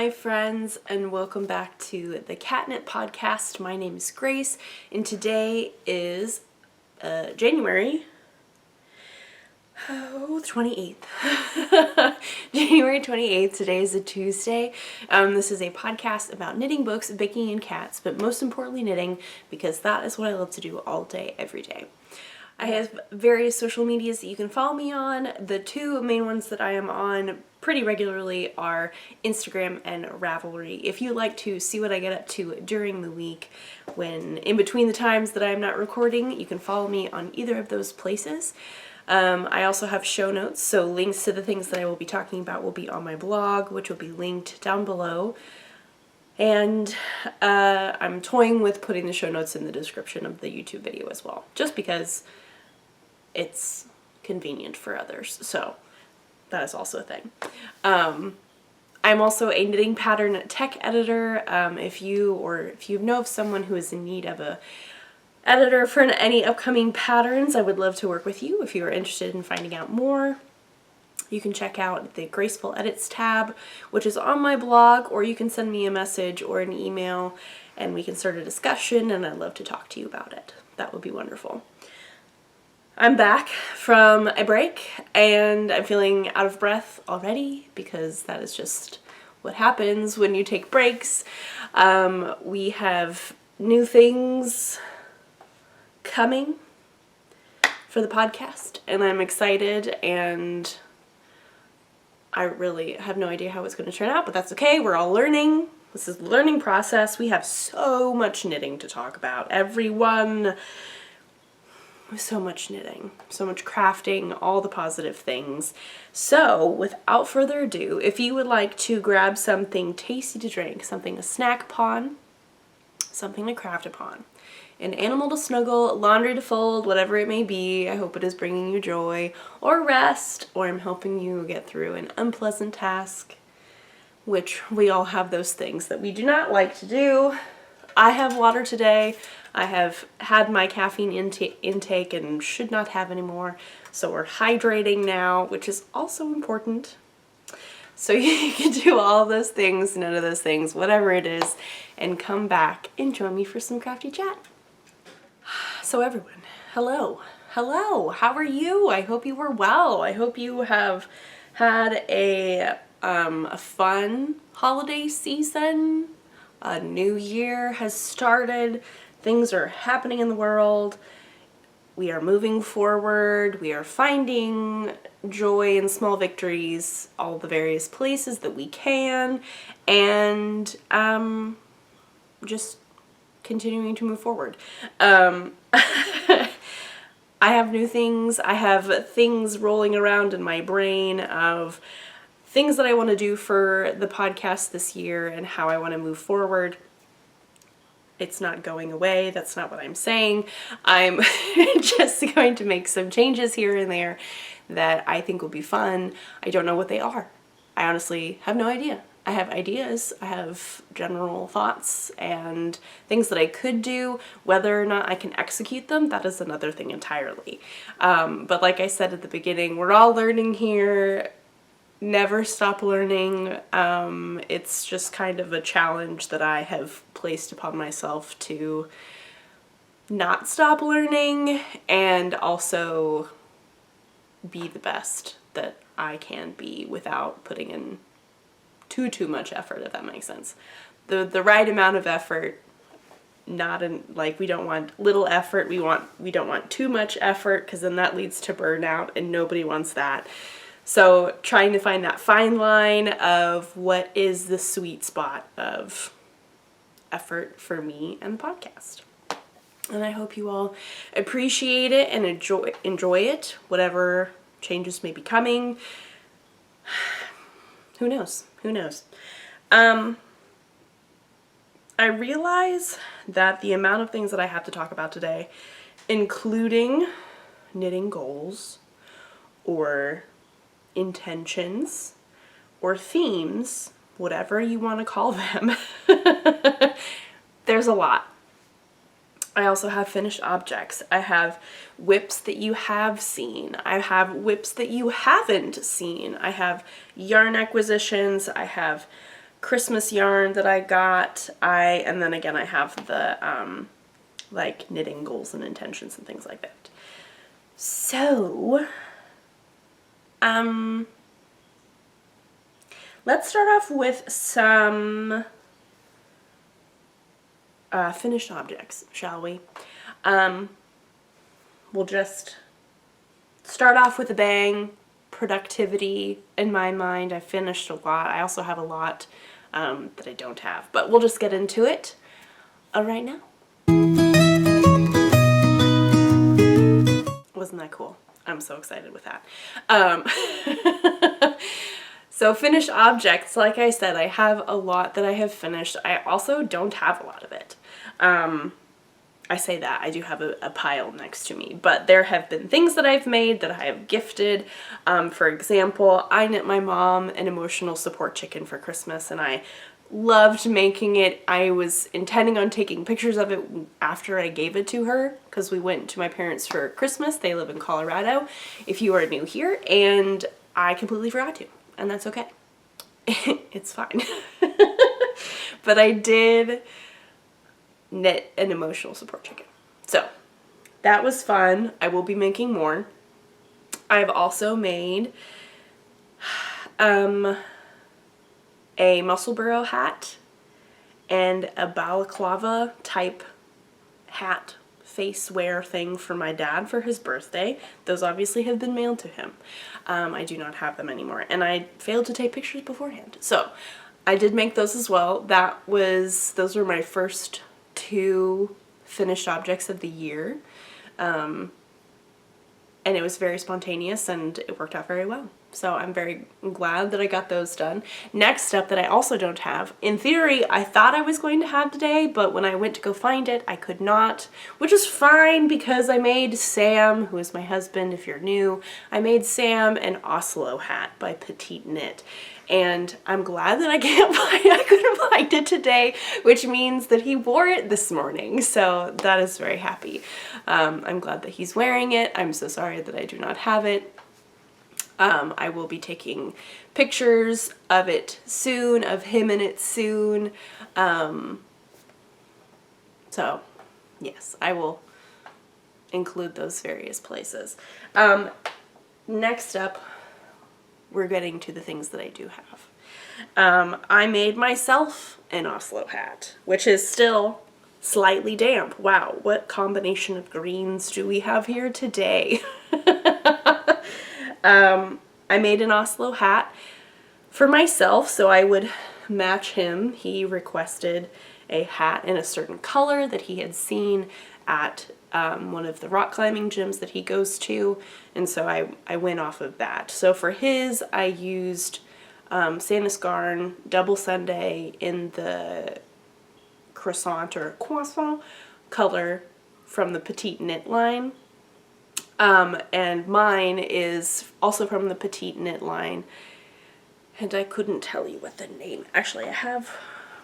Hi friends, and welcome back to the Catnip podcast. My name is Grace, and today is January 28th. January 28th. Today is a Tuesday. This is a podcast about knitting, books, baking, and cats, but most importantly knitting, because that is what I love to do all day, every day. I have various social medias that you can follow me on. The two main ones that I am on pretty regularly are Instagram and Ravelry. If you like to see what I get up to during the week, when in between the times that I'm not recording, you can follow me on either of those places. I also have show notes, so links to the things that I will be talking about will be on my blog, which will be linked down below. And I'm toying with putting the show notes in the description of the YouTube video as well, just because it's convenient for others. So that is also a thing. I'm also a knitting pattern tech editor. If you know of someone who is in need of a editor for any upcoming patterns, I would love to work with you. If you are interested in finding out more, you can check out the Graceful Edits tab, which is on my blog, or you can send me a message or an email and we can start a discussion, and I'd love to talk to you about it. That would be wonderful. I'm back from a break and I'm feeling out of breath already because that is just what happens when you take breaks. We have new things coming for the podcast and I'm excited, and I really have no idea how it's going to turn out, but that's okay. We're all learning. This is the learning process. We have so much knitting to talk about. Everyone. So much knitting, so much crafting, all the positive things. So without further ado, if you would like to grab something tasty to drink, something to snack upon, something to craft upon, an animal to snuggle, laundry to fold, whatever it may be, I hope it is bringing you joy or rest, or I'm helping you get through an unpleasant task, which we all have those things that we do not like to do. I have water today. I have had my caffeine intake and should not have any more, so we're hydrating now, which is also important. So you can do all those things, none of those things, whatever it is, and come back and join me for some crafty chat. So everyone, hello. Hello, how are you? I hope you were well. I hope you have had a fun holiday season. A new year has started. Things are happening in the world. We are moving forward. We are finding joy in small victories, all the various places that we can, and just continuing to move forward. I have new things. I have things rolling around in my brain of things that I want to do for the podcast this year and how I want to move forward. It's not going away. That's not what I'm saying. I'm just going to make some changes here and there that I think will be fun. I don't know what they are. I honestly have no idea. I have ideas. I have general thoughts and things that I could do. Whether or not I can execute them, that is another thing entirely. But like I said at the beginning, we're all learning here. Never stop learning. It's just kind of a challenge that I have placed upon myself to not stop learning and also be the best that I can be without putting in too much effort, if that makes sense. The right amount of effort, not in, like, we don't want little effort, we don't want too much effort, because then that leads to burnout and nobody wants that. So trying to find that fine line of what is the sweet spot of effort for me and the podcast. And I hope you all appreciate it and enjoy it, whatever changes may be coming. Who knows? Who knows? I realize that the amount of things that I have to talk about today, including knitting goals or intentions or themes, whatever you want to call them, there's a lot. I also have finished objects. I have whips that you have seen. I have whips that you haven't seen. I have yarn acquisitions. I have Christmas yarn that I got. And then again, I have the like knitting goals and intentions and things like that. So, let's start off with some finished objects, shall we? We'll just start off with a bang. Productivity, in my mind, I finished a lot. I also have a lot that I don't have, but we'll just get into it right now. Wasn't that cool? I'm so excited with that. So finished objects, like I said, I have a lot that I have finished. I also don't have a lot of it. I say that, I do have a pile next to me, but there have been things that I've made that I have gifted. For example, I knit my mom an emotional support chicken for Christmas, and I loved making it. I was intending on taking pictures of it after I gave it to her, because we went to my parents for Christmas. They live in Colorado, if you are new here, and I completely forgot to, and that's okay. It's fine. But I did knit an emotional support chicken. So that was fun. I will be making more. I've also made a Musselburgh hat and a balaclava type hat face wear thing for my dad for his birthday. Those obviously have been mailed to him. I do not have them anymore, and I failed to take pictures beforehand. So I did make those as well. Those were my first 2 finished objects of the year, and it was very spontaneous and it worked out very well. So I'm very glad that I got those done. Next up that I also don't have, in theory I thought I was going to have today, but when I went to go find it I could not, which is fine because I made Sam, who is my husband if you're new, I made Sam an Oslo hat by Petite knit. And I'm glad that I couldn't find it today, which means that he wore it this morning. So that is very happy. I'm glad that he's wearing it. I'm so sorry that I do not have it. I will be taking pictures of it soon, of him in it soon. So yes, I will include those various places. Next up, we're getting to the things that I do have. I made myself an Oslo hat, which is still slightly damp. Wow, what combination of greens do we have here today? I made an Oslo hat for myself, so I would match him. He requested a hat in a certain color that he had seen at one of the rock climbing gyms that he goes to, and so I went off of that. So for his, I used Sanus Garn Double Sunday in the Croissant or Croissant color from the Petite knit line, and mine is also from the Petite knit line, and I couldn't tell you what the name, actually I have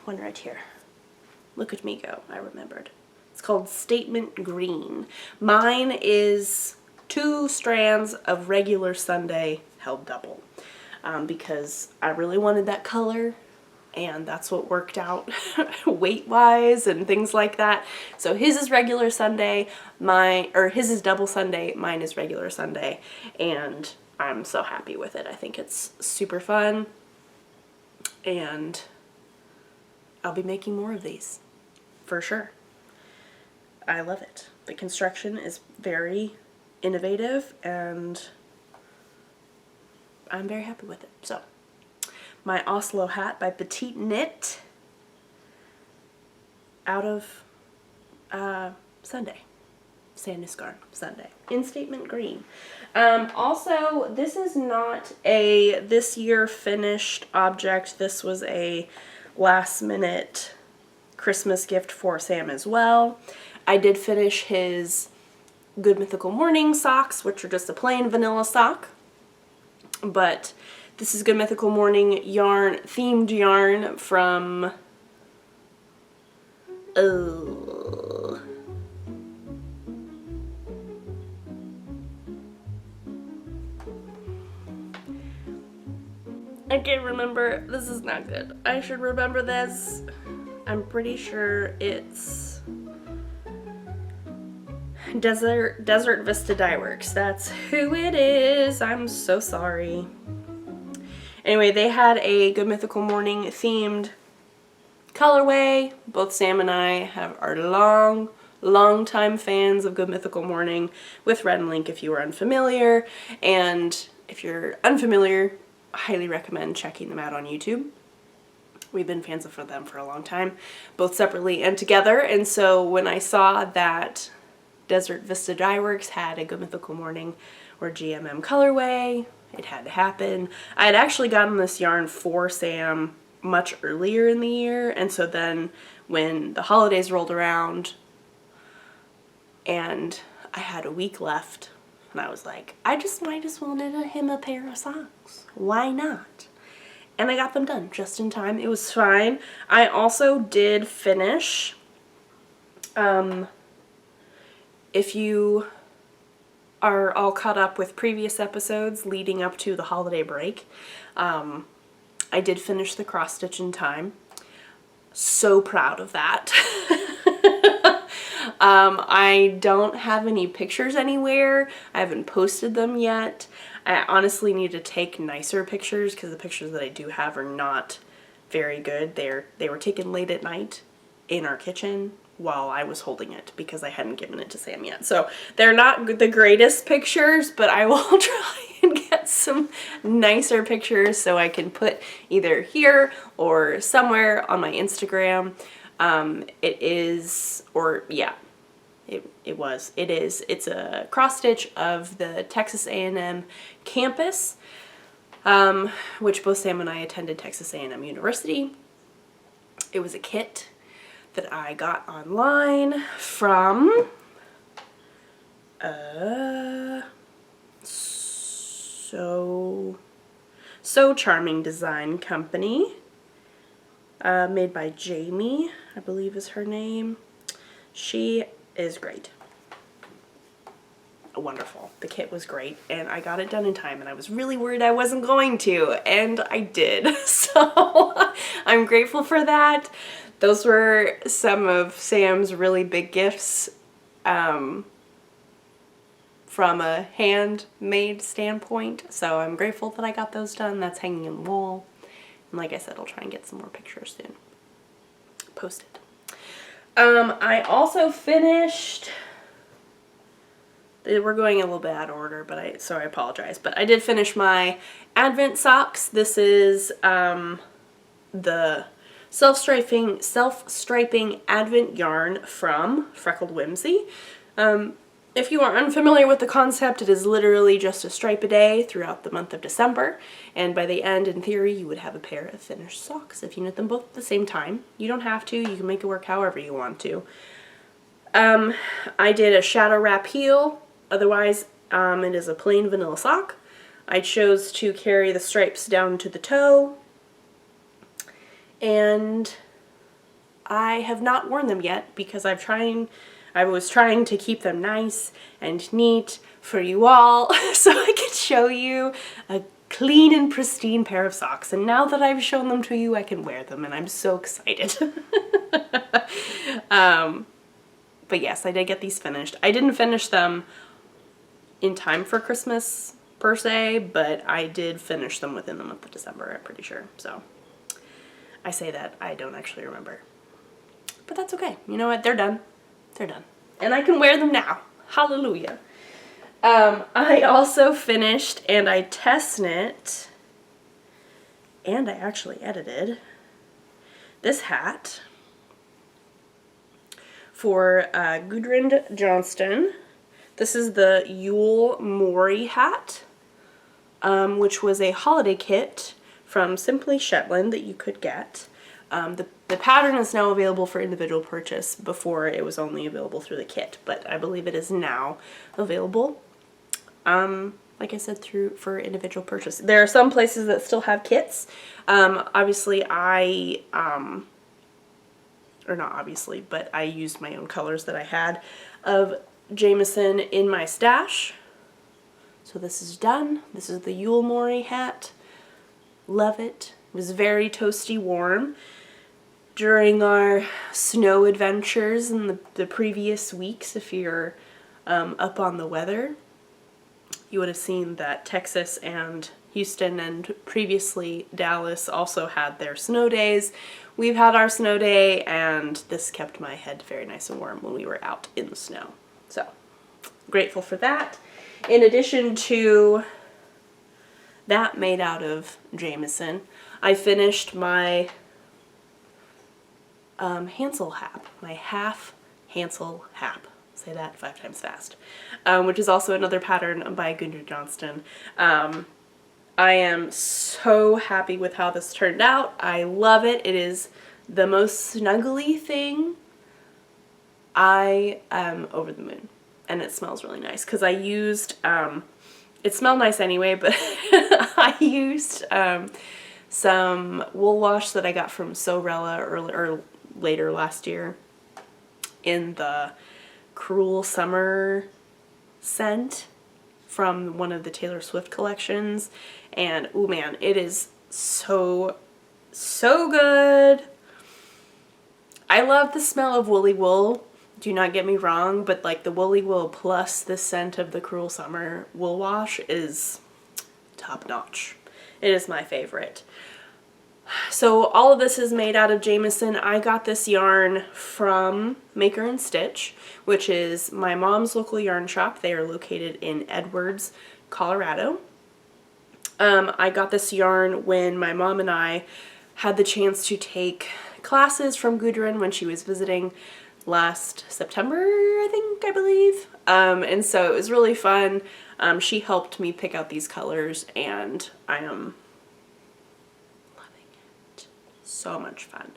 one right here. Look at me go, I remembered. It's called Statement Green. Mine is 2 strands of regular Sunday held double, because I really wanted that color, and that's what worked out weight-wise and things like that. So his is regular Sunday, his is double Sunday, mine is regular Sunday, and I'm so happy with it. I think it's super fun, and I'll be making more of these, for sure. I love it. The construction is very innovative, and I'm very happy with it. So, my Oslo hat by Petite knit out of Sunday. Sanus Garn Sunday in Statement Green. Also, this is not a this year finished object. This was a last minute Christmas gift for Sam as well. I did finish his Good Mythical Morning socks, which are just a plain vanilla sock. But this is Good Mythical Morning yarn, themed yarn from I can't remember. This is not good. I should remember this. I'm pretty sure it's Desert Vista Dye Works. That's who it is. I'm so sorry. Anyway, they had a Good Mythical Morning themed colorway. Both Sam and I are long time fans of Good Mythical Morning with Red and Link if you are unfamiliar. And if you're unfamiliar, I highly recommend checking them out on YouTube. We've been fans of them for a long time, both separately and together. And so when I saw that Desert Vista Dye Works had a Good Mythical Morning or GMM colorway, it had to happen. I had actually gotten this yarn for Sam much earlier in the year, and so then when the holidays rolled around and I had a week left, and I was like, I just might as well knit him a pair of socks. Why not? And I got them done just in time. It was fine. I also did finish, if you are all caught up with previous episodes leading up to the holiday break, I did finish the cross stitch in time. So proud of that. I don't have any pictures anywhere. I haven't posted them yet. I honestly need to take nicer pictures because the pictures that I do have are not very good. They were taken late at night in our kitchen while I was holding it because I hadn't given it to Sam yet. So they're not the greatest pictures, but I will try and get some nicer pictures so I can put either here or somewhere on my Instagram. It's a cross stitch of the Texas A&M campus, which both Sam and I attended Texas A&M University. It was a kit that I got online from So Charming Design Company, made by Jamie, I believe is her name. She is great. Wonderful. The kit was great, and I got it done in time, and I was really worried I wasn't going to, and I did. So I'm grateful for that. Those were some of Sam's really big gifts from a handmade standpoint, so I'm grateful that I got those done. That's hanging in the wall, and like I said, I'll try and get some more pictures soon. Posted. I also finished, we're going a little bit out of order, but so I apologize, but I did finish my Advent socks. This is the self-striping Advent yarn from Freckled Whimsy. If you are unfamiliar with the concept, it is literally just a stripe a day throughout the month of December, and by the end, in theory, you would have a pair of finished socks if you knit them both at the same time. You don't have to, you can make it work however you want to. I did a shadow wrap heel, otherwise it is a plain vanilla sock. I chose to carry the stripes down to the toe, and I have not worn them yet because I was trying to keep them nice and neat for you all so I could show you a clean and pristine pair of socks. And now that I've shown them to you, I can wear them, and I'm so excited. But yes, I did get these finished. I didn't finish them in time for Christmas per se, but I did finish them within the month of December, I'm pretty sure. So I say that, I don't actually remember. But that's okay. You know what? They're done. They're done. And I can wear them now. Hallelujah. I also finished and I test knit, and I actually edited this hat for Gudrun Johnston. This is the Yule Moorie hat, which was a holiday kit from Simply Shetland that you could get. The pattern is now available for individual purchase. Before it was only available through the kit, but I believe it is now available, like I said, for individual purchase. There are some places that still have kits. Obviously or not obviously, but I used my own colors that I had of Jamieson in my stash. So this is done. This is the Yule Moorie hat. love it. It was very toasty warm during our snow adventures in the previous weeks. If you're up on the weather, you would have seen that Texas and Houston and previously Dallas also had their snow days. We've had our snow day, and this kept my head very nice and warm when we were out in the snow. So, grateful for that. In addition to that made out of Jamieson, I finished my Hansel Hap, my half Hansel Hap. Say that 5 times fast. Which is also another pattern by Gudrun Johnston. I am so happy with how this turned out. I love it. It is the most snuggly thing. I am over the moon. And it smells really nice because I used, it smelled nice anyway, but I used some wool wash that I got from Sorella or later last year in the Cruel Summer scent from one of the Taylor Swift collections, and oh man, it is so good. I love the smell of woolly wool, do not get me wrong, but like the woolly wool plus the scent of the Cruel Summer wool wash is top notch. It is my favorite. So all of this is made out of Jamieson. I got this yarn from Maker+Stitch, which is my mom's local yarn shop. They are located in Edwards, Colorado. I got this yarn when my mom and I had the chance to take classes from Gudrun when she was visiting last September, I believe. And so it was really fun. She helped me pick out these colors, and I am so much fun.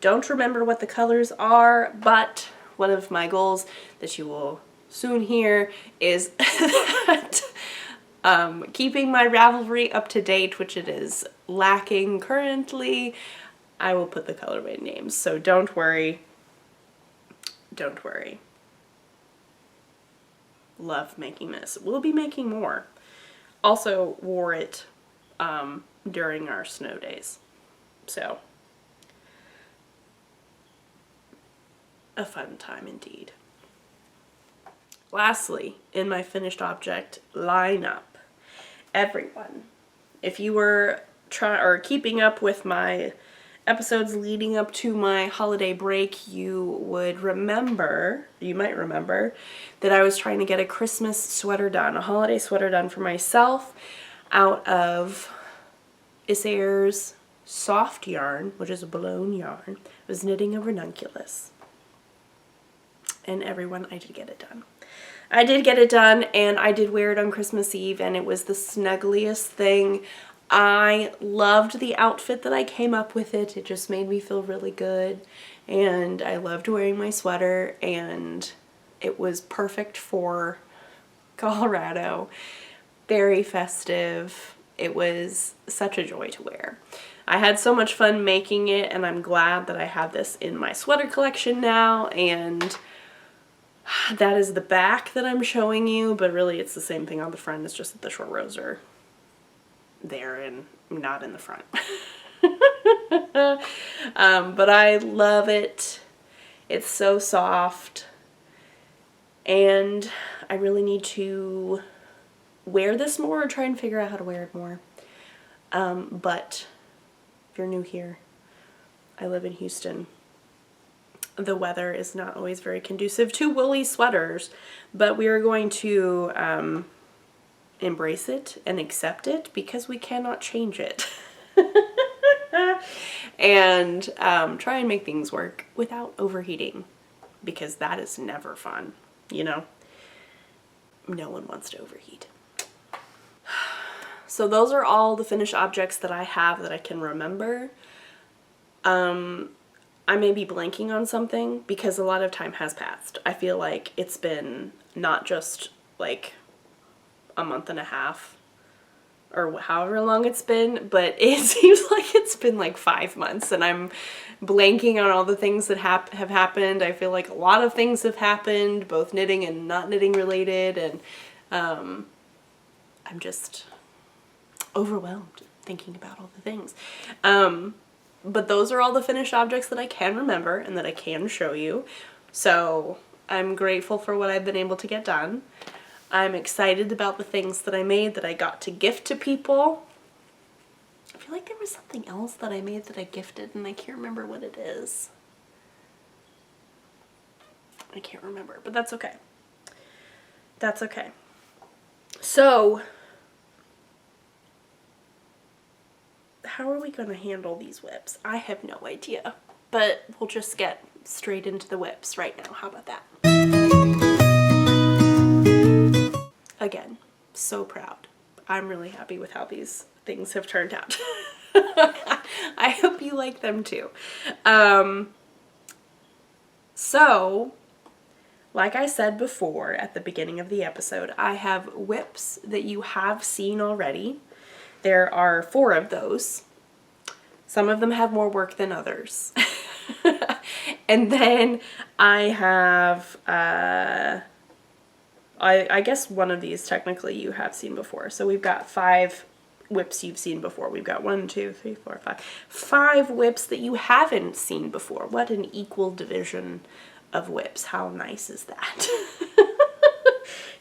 Don't remember what the colors are, but one of my goals that you will soon hear is that keeping my Ravelry up to date, which it is lacking currently, I will put the colorway names. So don't worry. Don't worry. Love making this. We'll be making more. Also wore it during our snow days. So a fun time indeed. Lastly, in my finished object lineup, everyone, if you were keeping up with my episodes leading up to my holiday break, you might remember that I was trying to get a Christmas sweater done, a holiday sweater done for myself out of Isager Soft yarn, which is a blown yarn. I was knitting a Ranunculus. And everyone, I did get it done. I did get it done, and I did wear it on Christmas Eve, and it was the snuggliest thing. I loved the outfit that I came up with it. It just made me feel really good, and I loved wearing my sweater, and it was perfect for Colorado. Very festive. It was such a joy to wear. I had so much fun making it, and I'm glad that I have this in my sweater collection now, and that is the back that I'm showing you, but really it's the same thing on the front. It's just that the short rows are there and not in the front. But I love it. It's so soft, and I really need to wear this more or try and figure out how to wear it more. But if you're new here, I live in Houston. The weather is not always very conducive to woolly sweaters, but we are going to embrace it and accept it because we cannot change it. And try and make things work without overheating, because that is never fun, you know? No one wants to overheat. So those are all the finished objects that I have that I can remember. I may be blanking on something because a lot of time has passed. I feel like it's been not just like a month and a half or however long it's been, but it seems like it's been like 5 months, and I'm blanking on all the things that have happened. I feel like a lot of things have happened, both knitting and not knitting related, and I'm just overwhelmed. thinking about all the things. But those are all the finished objects that I can remember and that I can show you. So I'm grateful for what I've been able to get done. I'm excited about the things that I made that I got to gift to people. I feel like there was something else that I made that I gifted and I can't remember what it is. I can't remember, but that's okay. That's okay. So, how are we going to handle these whips? I have no idea, but we'll just get straight into the whips right now. How about that? Again, so proud. I'm really happy with how these things have turned out. I hope you like them too. So, like I said before at the beginning of the episode, I have whips that you have seen already. There are 4 of those. Some of them have more work than others. And then I have, I guess one of these technically you have seen before. So we've got 5 whips you've seen before. We've got 1, 2, 3, 4, 5. 5 whips that you haven't seen before. What an equal division of whips. How nice is that?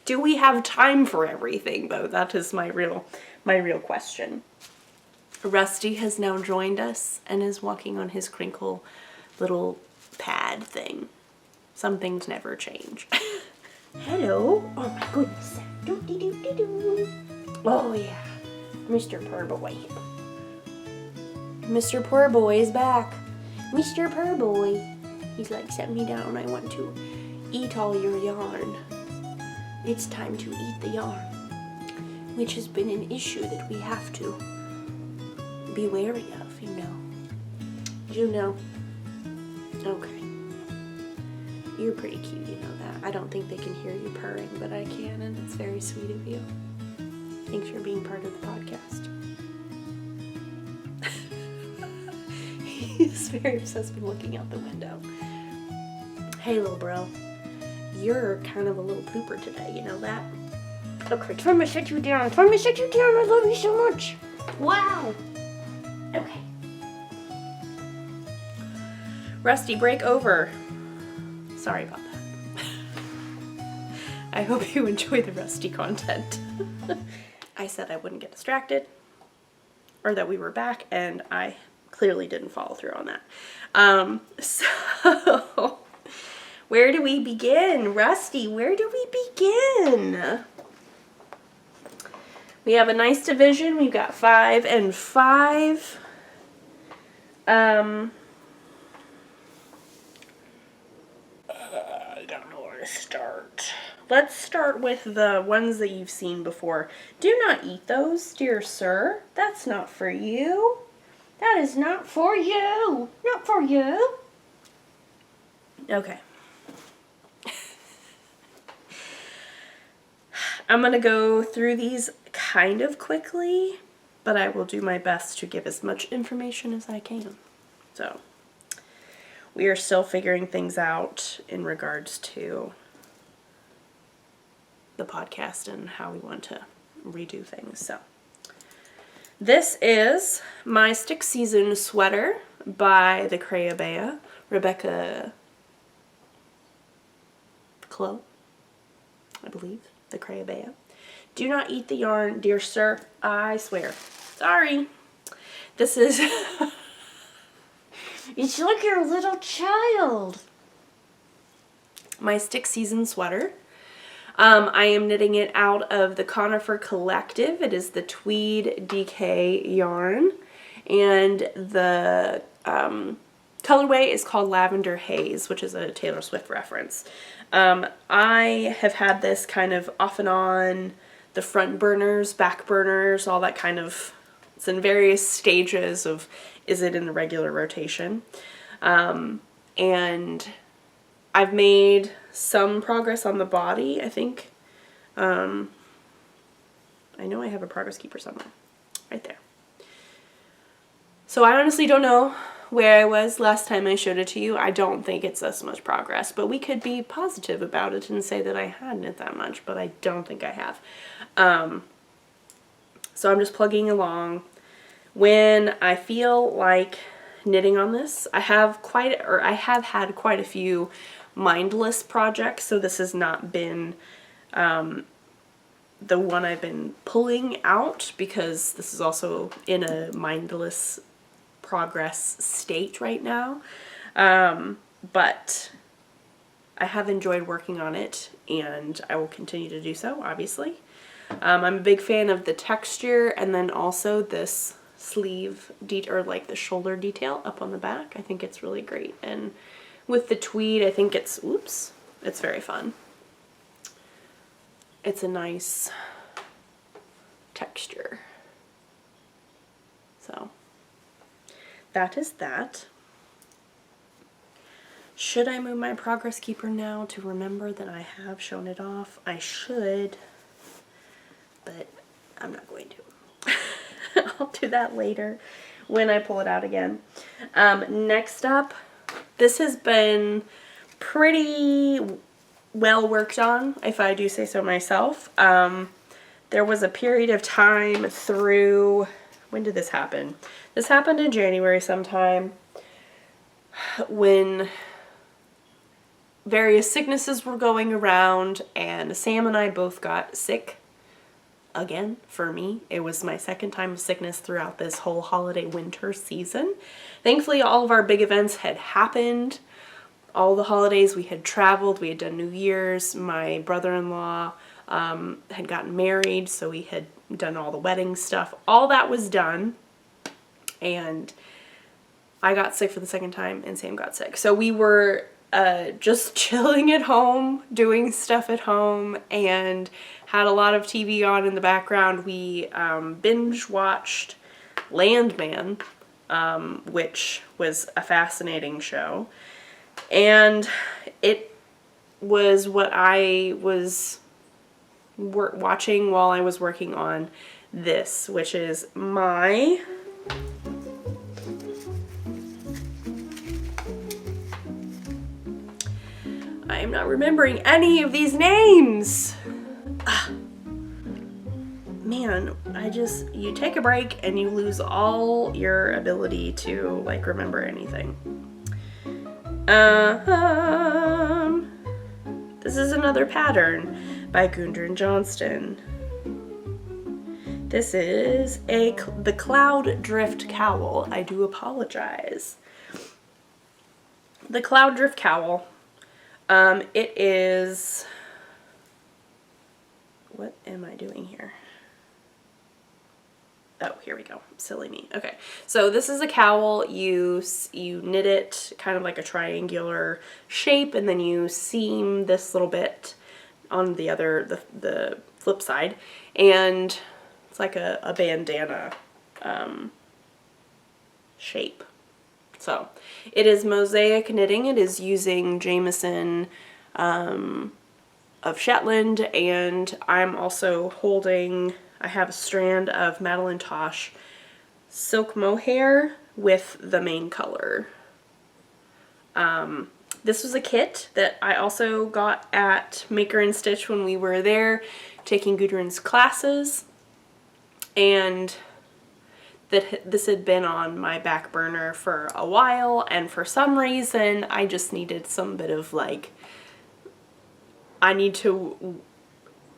Do we have time for everything though? That is my real question. Rusty has now joined us and is walking on his crinkle little pad thing. Some things never change. Hello. Oh my goodness. Oh yeah. Mr. Poorboy. Mr. Poorboy is back. Mr. Poorboy. He's like, set me down. I want to eat all your yarn. It's time to eat the yarn. Which has been an issue that we have to be wary of, you know. You know. Okay. You're pretty cute, you know that. I don't think they can hear you purring, but I can, and it's very sweet of you. Thanks for being part of the podcast. He's very obsessed with looking out the window. Hey, little bro. You're kind of a little pooper today, you know that? Okay, time to sit you down. Time to sit you down. I love you so much. Wow. Okay. Rusty, break over. Sorry about that. I hope you enjoy the Rusty content. I said I wouldn't get distracted, or that we were back, and I clearly didn't follow through on that. So, where do we begin? Rusty, where do we begin? We have a nice division. We've got 5 and 5. I don't know where to start. Let's start with the ones that you've seen before. Do not eat those, dear sir. That's not for you. That is not for you. Not for you. Okay. I'm going to go through these kind of quickly, but I will do my best to give as much information as I can. So, we are still figuring things out in regards to the podcast and how we want to redo things. So, this is my Stick Season sweater by the Crayabea, Rebecca Clow, I believe. The Crayabea. Do not eat the yarn, dear sir. I swear. Sorry. This is... It's like you're a little child. My Stick Season sweater. I am knitting it out of the Conifer Collective. It is the Tweed DK yarn. And the colorway is called Lavender Haze, which is a Taylor Swift reference. I have had this kind of off and on, the front burners, back burners, all that kind of, it's in various stages of, is it in the regular rotation? And I've made some progress on the body, I think. I know I have a progress keeper somewhere, right there. So I honestly don't know where I was last time I showed it to you. I don't think it's this much progress, but we could be positive about it and say that I hadn't knit that much, but I don't think I have. So I'm just plugging along. when I feel like knitting on this, I have had quite a few mindless projects, so this has not been the one I've been pulling out, because this is also in a mindless progress state right now. But I have enjoyed working on it, and I will continue to do so, obviously. I'm a big fan of the texture, and then also this sleeve or like the shoulder detail up on the back. I think it's really great, and with the tweed, I think it's very fun. It's a nice texture. So that is that. Should I move my progress keeper now to remember that I have shown it off? I should, but I'm not going to. I'll do that later when I pull it out again. Next up, this has been pretty well worked on, if I do say so myself. There was a period of time through, when did this happen? This happened in January sometime, when various sicknesses were going around, and Sam and I both got sick. Again, for me, it was my second time of sickness throughout this whole holiday winter season. Thankfully, all of our big events had happened. All the holidays, we had traveled, we had done New Year's. My brother-in-law had gotten married, so we had done all the wedding stuff. All that was done, and I got sick for the second time, and Sam got sick. So we were just chilling at home, doing stuff at home, and had a lot of TV on in the background. We binge watched Landman, which was a fascinating show. And it was what I was watching while I was working on this, which is my I am not remembering any of these names. Man, you take a break and you lose all your ability to like remember anything. This is another pattern by Gudrun Johnston. This is the Cloud Drift Cowl. I do apologize. The Cloud Drift Cowl. It is, what am I doing here? Oh, here we go. Silly me. Okay, so this is a cowl. You knit it kind of like a triangular shape, and then you seam this little bit on the flip side, and it's like a bandana shape. So it is mosaic knitting. It is using Jamieson of Shetland, and I'm also holding, I have a strand of Madeline Tosh silk mohair with the main color. This was a kit that I also got at Maker+Stitch when we were there taking Gudrun's classes, and this had been on my back burner for a while, and for some reason I just needed some bit of like, I need to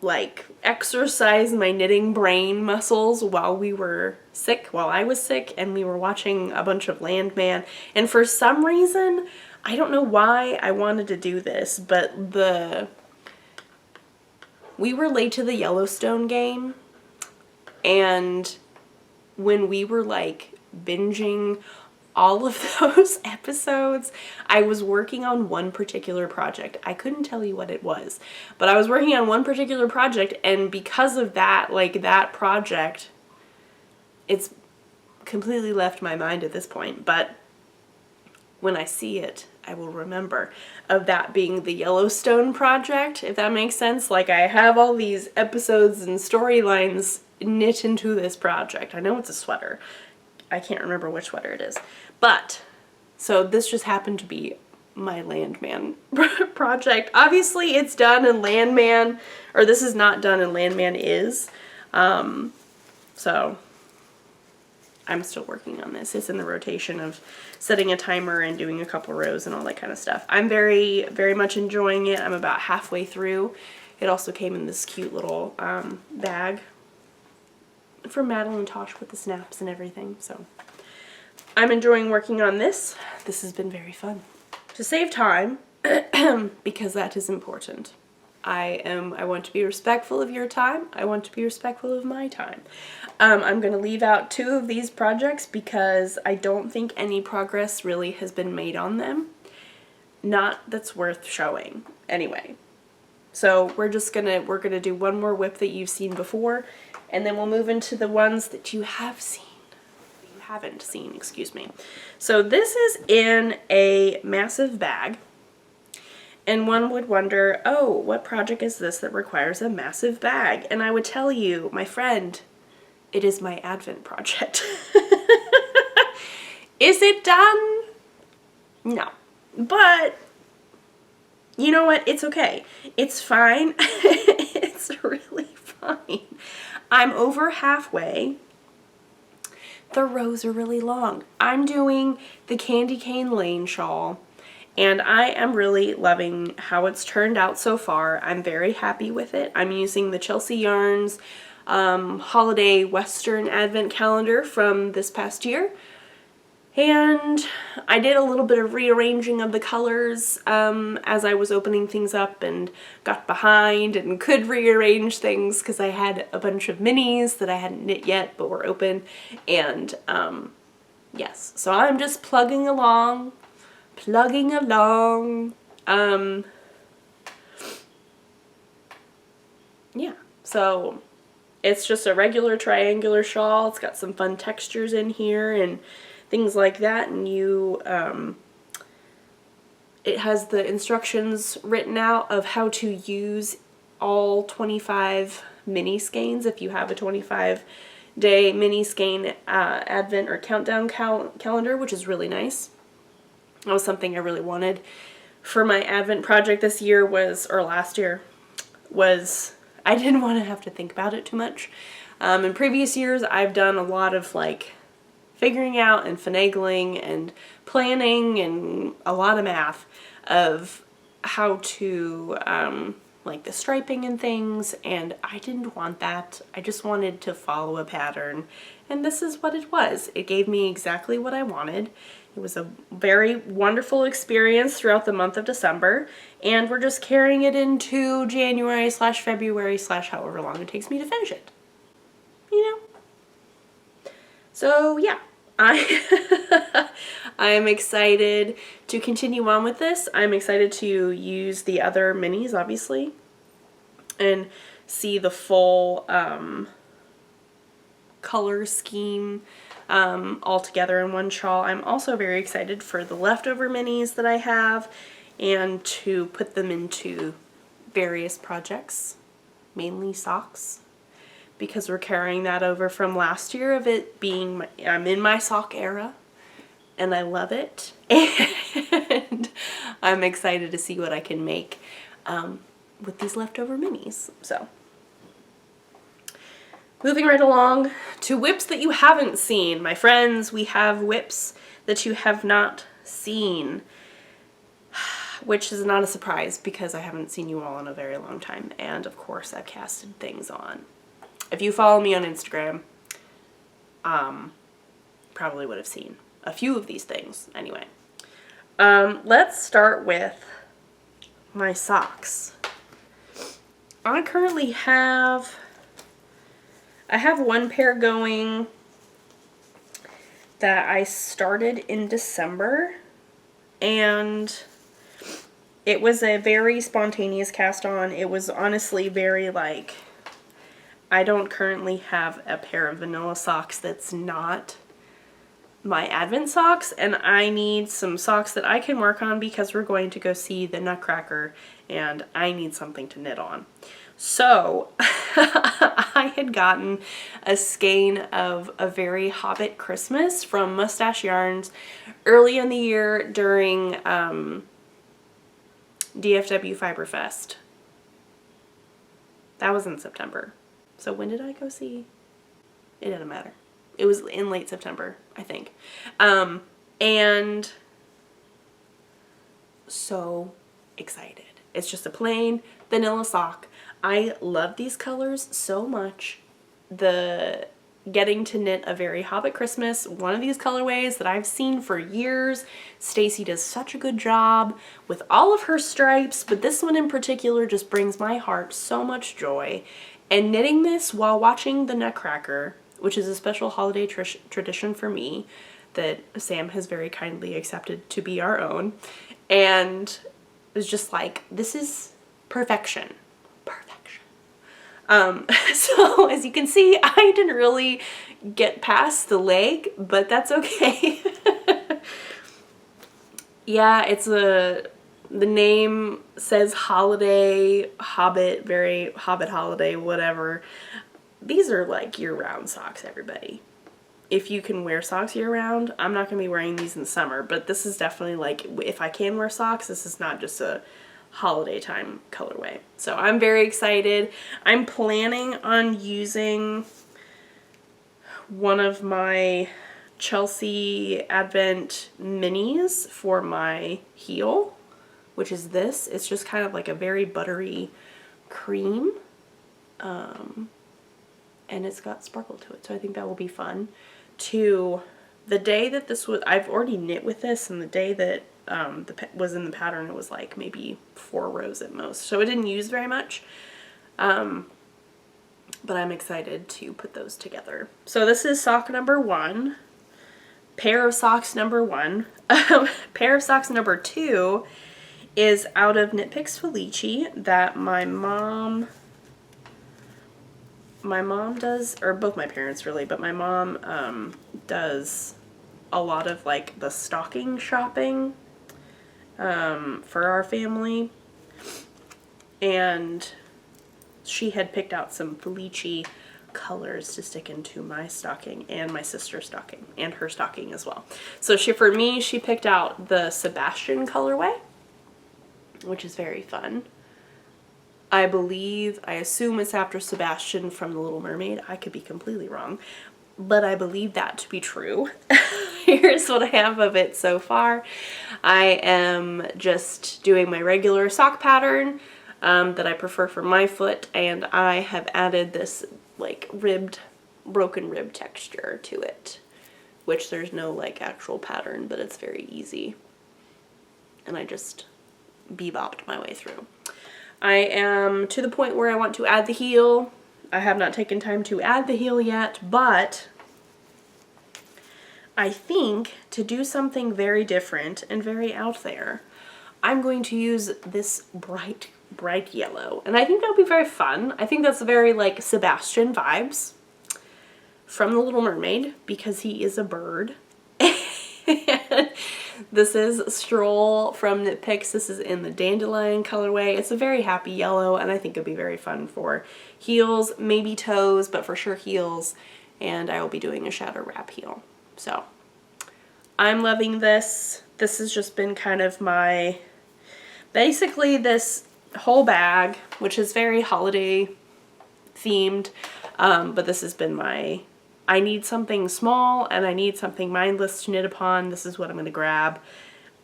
like exercise my knitting brain muscles while I was sick, and we were watching a bunch of Landman, and for some reason, I don't know why I wanted to do this, but we were late to the Yellowstone game, and when we were like binging all of those episodes, I was working on one particular project. I couldn't tell you what it was, but I was working on one particular project, and because of that, like that project, it's completely left my mind at this point, but when I see it, I will remember of that being the Yellowstone project, if that makes sense. Like, I have all these episodes and storylines knit into this project. I know it's a sweater. I can't remember which sweater it is. But, so this just happened to be my Landman project. Obviously it's done in Landman, or this is not done in Landman is. So, I'm still working on this. It's in the rotation of setting a timer and doing a couple rows and all that kind of stuff. I'm very, very much enjoying it. I'm about halfway through. It also came in this cute little bag from Madeline Tosh with the snaps and everything. So I'm enjoying working on this. This has been very fun. To save time, because that is important, I want to be respectful of your time. I want to be respectful of my time. I'm going to leave out 2 of these projects because I don't think any progress really has been made on them. Not that's worth showing. Anyway. So we're gonna do one more whip that you've seen before, and then we'll move into the ones that you have seen. You haven't seen, excuse me. So this is in a massive bag. And one would wonder, oh, what project is this that requires a massive bag? And I would tell you, my friend, it is my Advent project. Is it done? No. But you know what? It's okay. It's fine. It's really fine. I'm over halfway. The rows are really long. I'm doing the Candy Cane Lane shawl, and I am really loving how it's turned out so far. I'm very happy with it. I'm using the Chelsea Yarns Holiday Western Advent Calendar from this past year. And I did a little bit of rearranging of the colors as I was opening things up and got behind and could rearrange things because I had a bunch of minis that I hadn't knit yet but were open. And yes, so I'm just plugging along. Yeah, so it's just a regular triangular shawl. It's got some fun textures in here and things like that, and it has the instructions written out of how to use all 25 mini skeins if you have a 25-day mini skein advent or countdown calendar, which is really nice. That was something I really wanted for my advent project this year or last year I didn't want to have to think about it too much. In previous years I've done a lot of like figuring out and finagling and planning and a lot of math of how to like the striping and things, and I didn't want that. I just wanted to follow a pattern, and this is what it was. It gave me exactly what I wanted. It was a very wonderful experience throughout the month of December, and we're just carrying it into January/February/ however long it takes me to finish it. You know? So yeah. I am excited to continue on with this. I'm excited to use the other minis, obviously, and see the full color scheme all together in one shawl. I'm also very excited for the leftover minis that I have and to put them into various projects, mainly socks, because we're carrying that over from last year of it being, I'm in my sock era, and I love it, and I'm excited to see what I can make with these leftover minis. So, moving right along to whips that you haven't seen. My friends, we have whips that you have not seen, which is not a surprise because I haven't seen you all in a very long time, and of course I've casted things on. If you follow me on Instagram, probably would have seen a few of these things. Anyway, let's start with my socks. I currently have, one pair going that I started in December, and it was a very spontaneous cast on. It was honestly very like, I don't currently have a pair of vanilla socks that's not my Advent socks, and I need some socks that I can work on because we're going to go see the Nutcracker and I need something to knit on. So I had gotten a skein of A Very Hobbit Christmas from Mustache Yarns early in the year during DFW Fiberfest. That was in September. So when did I go see? It doesn't matter. It was in late September, I think. And so excited. It's just a plain vanilla sock. I love these colors so much. Getting to knit a very Hobbit Christmas, one of these colorways that I've seen for years. Stacy does such a good job with all of her stripes, but this one in particular just brings my heart so much joy. And knitting this while watching the Nutcracker, which is a special holiday tradition for me that Sam has very kindly accepted to be our own, and it was just like, this is perfection. So as you can see, I didn't really get past the leg, but that's okay. Yeah, the name says holiday, Hobbit, very Hobbit holiday, whatever. These are like year-round socks, everybody. If you can wear socks year-round, I'm not going to be wearing these in summer, but this is definitely like, if I can wear socks, this is not just a holiday time colorway. So I'm very excited. I'm planning on using one of my Chelsea Advent minis for my heel, which is this. It's just kind of like a very buttery cream. And it's got sparkle to it. So I think that will be fun. The day that this was, I've already knit with this, and the day that was in the pattern, it was like maybe 4 rows at most, so it didn't use very much, but I'm excited to put those together. So this is sock number 1, pair of socks number 1. Pair of socks number 2 is out of Knit Picks Felici that my mom does, or both my parents really, but my mom does a lot of like the stocking shopping for our family, and she had picked out some Felici colors to stick into my stocking and my sister's stocking and her stocking as well. So for me, she picked out the Sebastian colorway, which is very fun. I assume it's after Sebastian from The Little Mermaid. I could be completely wrong, but I believe that to be true. Here's what I have of it so far. I am just doing my regular sock pattern that I prefer for my foot, and I have added this like broken rib texture to it, which there's no like actual pattern, but it's very easy. And I just bebopped my way through. I am to the point where I want to add the heel. I have not taken time to add the heel yet, but I think to do something very different and very out there, I'm going to use this bright yellow. And I think that'll be very fun. I think that's very like Sebastian vibes from The Little Mermaid, because he is a bird. This is Stroll from Knit Picks. This is in the Dandelion colorway. It's a very happy yellow, and I think it'd be very fun for heels, maybe toes, but for sure heels. And I will be doing a shadow wrap heel. So I'm loving this. This has just been kind of basically this whole bag, which is very holiday themed, but this has been I need something small and I need something mindless to knit upon. This is what I'm going to grab.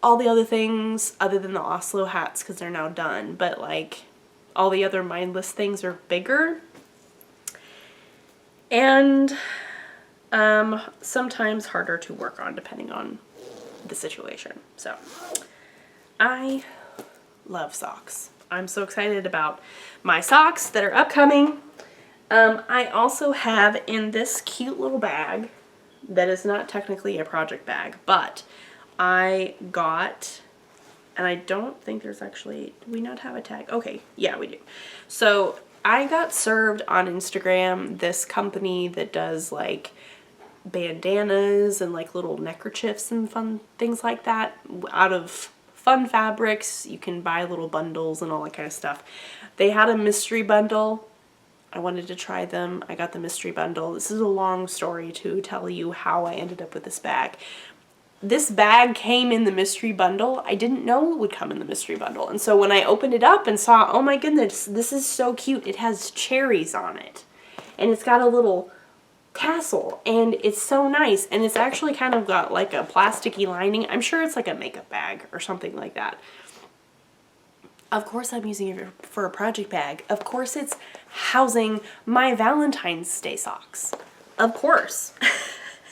All the other things, other than the Oslo hats, because they're now done, but like all the other mindless things are bigger. And sometimes harder to work on depending on the situation. So I love socks. I'm so excited about my socks that are upcoming. I also have in this cute little bag that is not technically a project bag, but I got, and I don't think there's actually, do we not have a tag? Okay, yeah, we do. So I got served on Instagram this company that does like bandanas and like little neckerchiefs and fun things like that out of fun fabrics. You can buy little bundles and all that kind of stuff. They had a mystery bundle. I wanted to try them. I got the mystery bundle. This is a long story to tell you how I ended up with this bag. This bag came in the mystery bundle. I didn't know it would come in the mystery bundle. And so when I opened it up and saw, oh my goodness, this is so cute. It has cherries on it. And it's got a little tassel, and it's so nice, and it's actually kind of got like a plasticky lining. I'm sure it's like a makeup bag or something like that. Of course I'm using it for a project bag. Of course it's housing my Valentine's Day socks. Of course.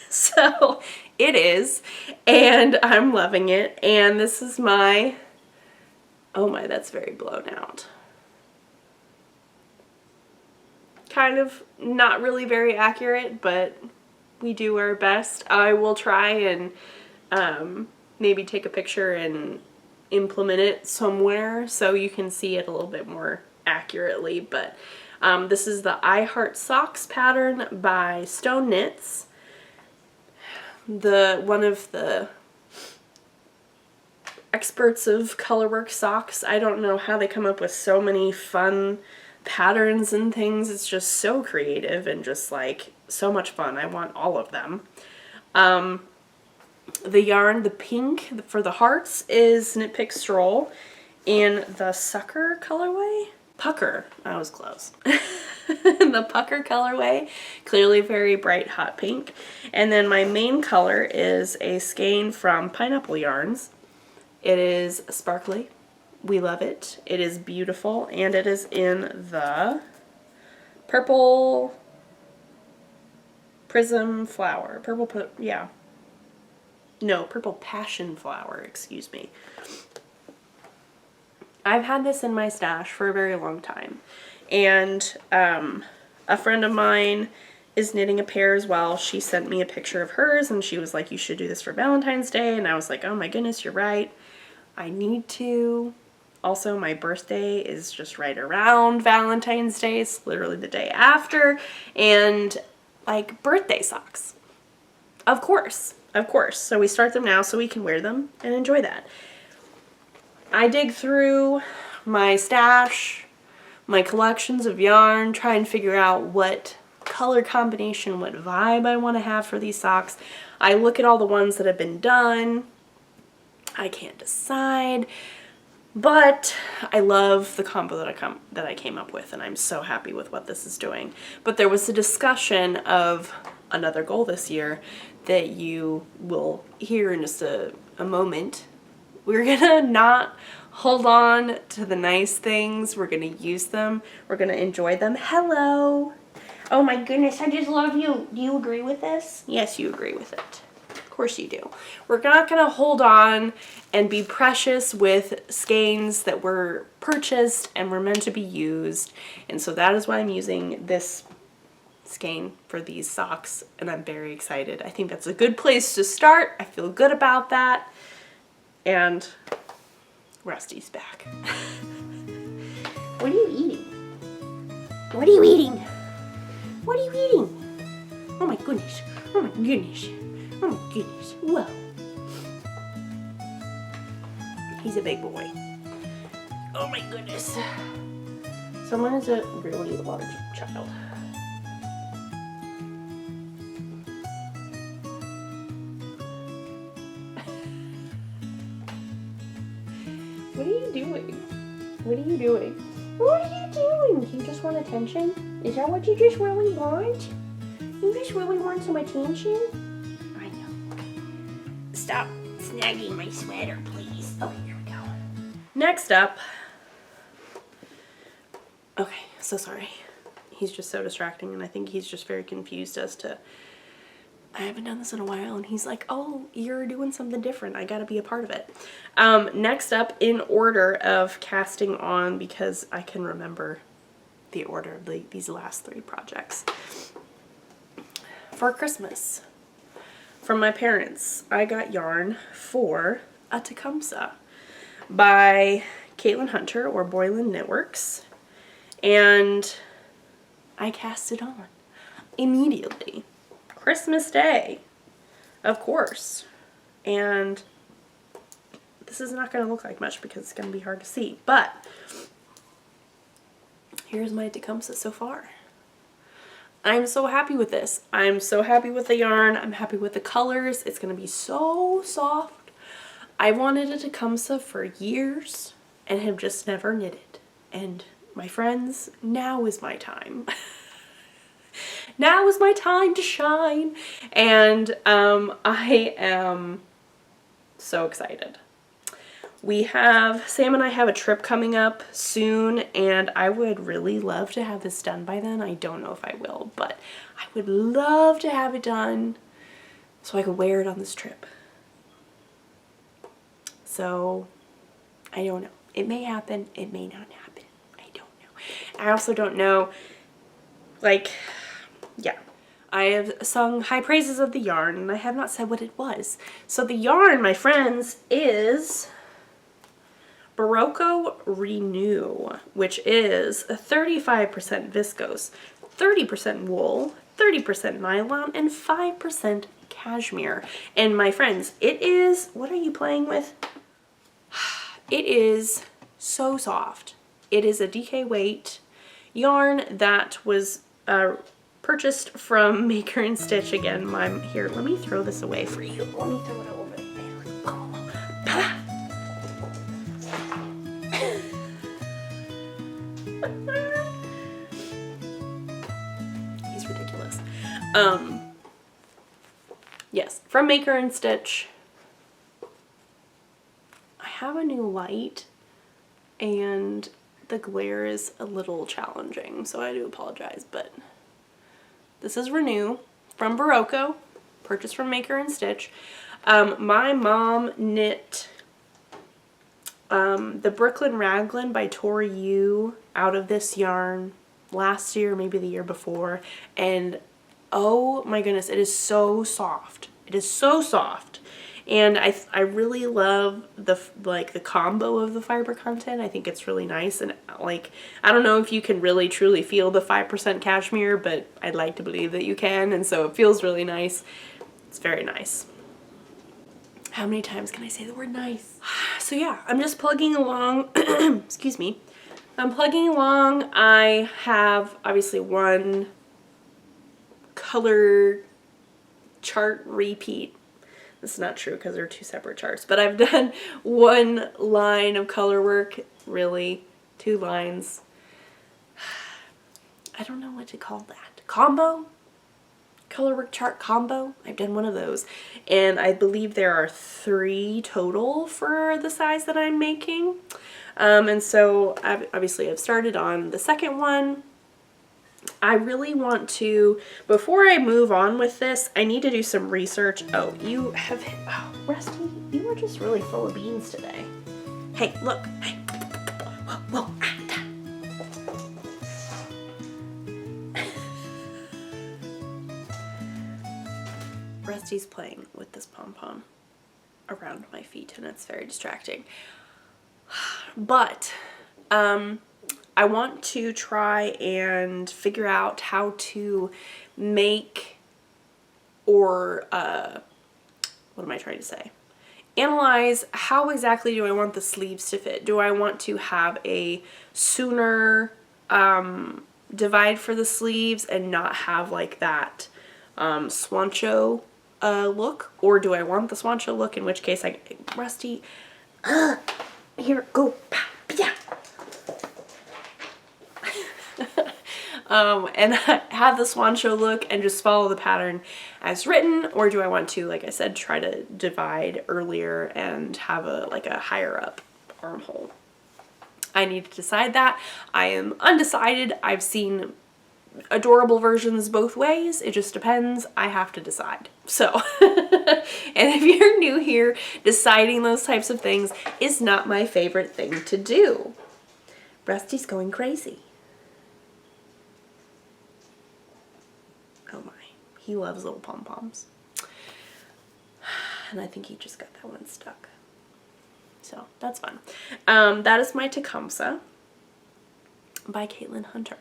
So it is, and I'm loving it. And this is my, oh my, that's very blown out. Kind of not really very accurate, but we do our best. I will try and maybe take a picture and implement it somewhere so you can see it a little bit more accurately. But this is the I Heart Socks pattern by Stone Knits. One of the experts of colorwork socks. I don't know how they come up with so many fun patterns and things. It's just so creative and just like so much fun. I want all of them. The yarn, the pink for the hearts is Knit Pick Stroll in the Sucker colorway. Pucker, I was close. The Pucker colorway, clearly very bright hot pink. And then my main color is a skein from Pineapple Yarns. It is sparkly. We love it. It is beautiful, and it is in the purple prism flower. Purple passion flower, excuse me. I've had this in my stash for a very long time, and a friend of mine is knitting a pair as well. She sent me a picture of hers, and she was like, you should do this for Valentine's Day, and I was like, oh my goodness, you're right. I need to. Also, my birthday is just right around Valentine's Day. It's literally the day after. And, like, birthday socks. Of course. Of course. So we start them now so we can wear them and enjoy that. I dig through my stash, my collections of yarn, try and figure out what color combination, what vibe I want to have for these socks. I look at all the ones that have been done. I can't decide. But I love the combo that I came up with, and I'm so happy with what this is doing. But there was a discussion of another goal this year that you will hear in just a moment. We're gonna not hold on to the nice things. We're gonna use them. We're gonna enjoy them. Hello. Oh my goodness, I just love you. Do you agree with this? Yes, you agree with it. Of course you do. We're not gonna hold on and be precious with skeins that were purchased and were meant to be used. And so that is why I'm using this skein for these socks, and I'm very excited. I think that's a good place to start. I feel good about that. And Rusty's back. What are you eating? What are you eating? What are you eating? Oh my goodness. Oh my goodness. Oh my goodness. Whoa. He's a big boy. Oh my goodness. Someone is a really large child. What are you doing? What are you doing? What are you doing? You just want attention? Is that what you just really want? You just really want some attention? I know. Stop snagging my sweater, please. Okay, here we go. Next up. Okay, so sorry. He's just so distracting, and I think he's just very confused as to, I haven't done this in a while, and he's like, oh, you're doing something different. I gotta be a part of it. Next up, in order of casting on, because I can remember the order of these last three projects. For Christmas, from my parents, I got yarn for a Tecumseh by Caitlin Hunter or Boylan Knitworks, and I cast it on immediately. Christmas Day, of course. And this is not going to look like much because it's going to be hard to see, but here's my Tecumseh so far. I'm so happy with this. I'm so happy with the yarn. I'm happy with the colors. It's going to be so soft. I wanted a Tecumseh for years and have just never knitted. And my friends, now is my time. Now is my time to shine. And I am so excited. Sam and I have a trip coming up soon, and I would really love to have this done by then. I don't know if I will, but I would love to have it done so I could wear it on this trip. So, I don't know. It may happen, it may not happen. I don't know. I also don't know, like, yeah. I have sung high praises of the yarn, and I have not said what it was. So the yarn, my friends, is Barocco Renew, which is a 35% viscose, 30% wool, 30% nylon, and 5% cashmere. And my friends, it is, what are you playing with? It is so soft. It is a DK weight yarn that was purchased from Maker+Stitch. Again, here, let me throw this away for you. Let me throw it over there. Oh. He's ridiculous. Yes, from Maker+Stitch. I have a new light, and the glare is a little challenging, so I do apologize, but this is Renew from Barocco, purchased from Maker+Stitch. My mom knit the Brooklyn Raglan by Tori Yu out of this yarn last year, maybe the year before, and oh my goodness, it is so soft. It is so soft. And I really love the combo of the fiber content. I think it's really nice, and like, I don't know if you can really truly feel the 5% cashmere, but I'd like to believe that you can, and so it feels really nice. It's very nice. How many times can I say the word nice? So yeah, I'm just plugging along. Excuse me. I'm plugging along. I have obviously one color chart repeat. This is not true because they're two separate charts, but I've done one line of color work, really, 2 lines. I don't know what to call that. Combo? Color work chart combo? I've done one of those, and I believe there are 3 total for the size that I'm making. And so obviously I've started on the second one. I really want to, before I move on with this, I need to do some research. Oh, Rusty, you are just really full of beans today. Hey, look, hey, whoa, Rusty's playing with this pom-pom around my feet, and it's very distracting. But, I want to try and figure out how to make, or what am I trying to say? Analyze how exactly do I want the sleeves to fit. Do I want to have a sooner divide for the sleeves and not have like that swancho look? Or do I want the swancho look, in which case Rusty, here, go, yeah. And have the swancho look and just follow the pattern as written, or do I want to, like I said, try to divide earlier and have a higher up armhole? I need to decide that. I am undecided. I've seen adorable versions both ways. It just depends. I have to decide. So, and if you're new here, deciding those types of things is not my favorite thing to do. Rusty's going crazy. Oh my, he loves little pom-poms. And I think he just got that one stuck. So that's fun. That is my Tecumseh by Caitlin Hunter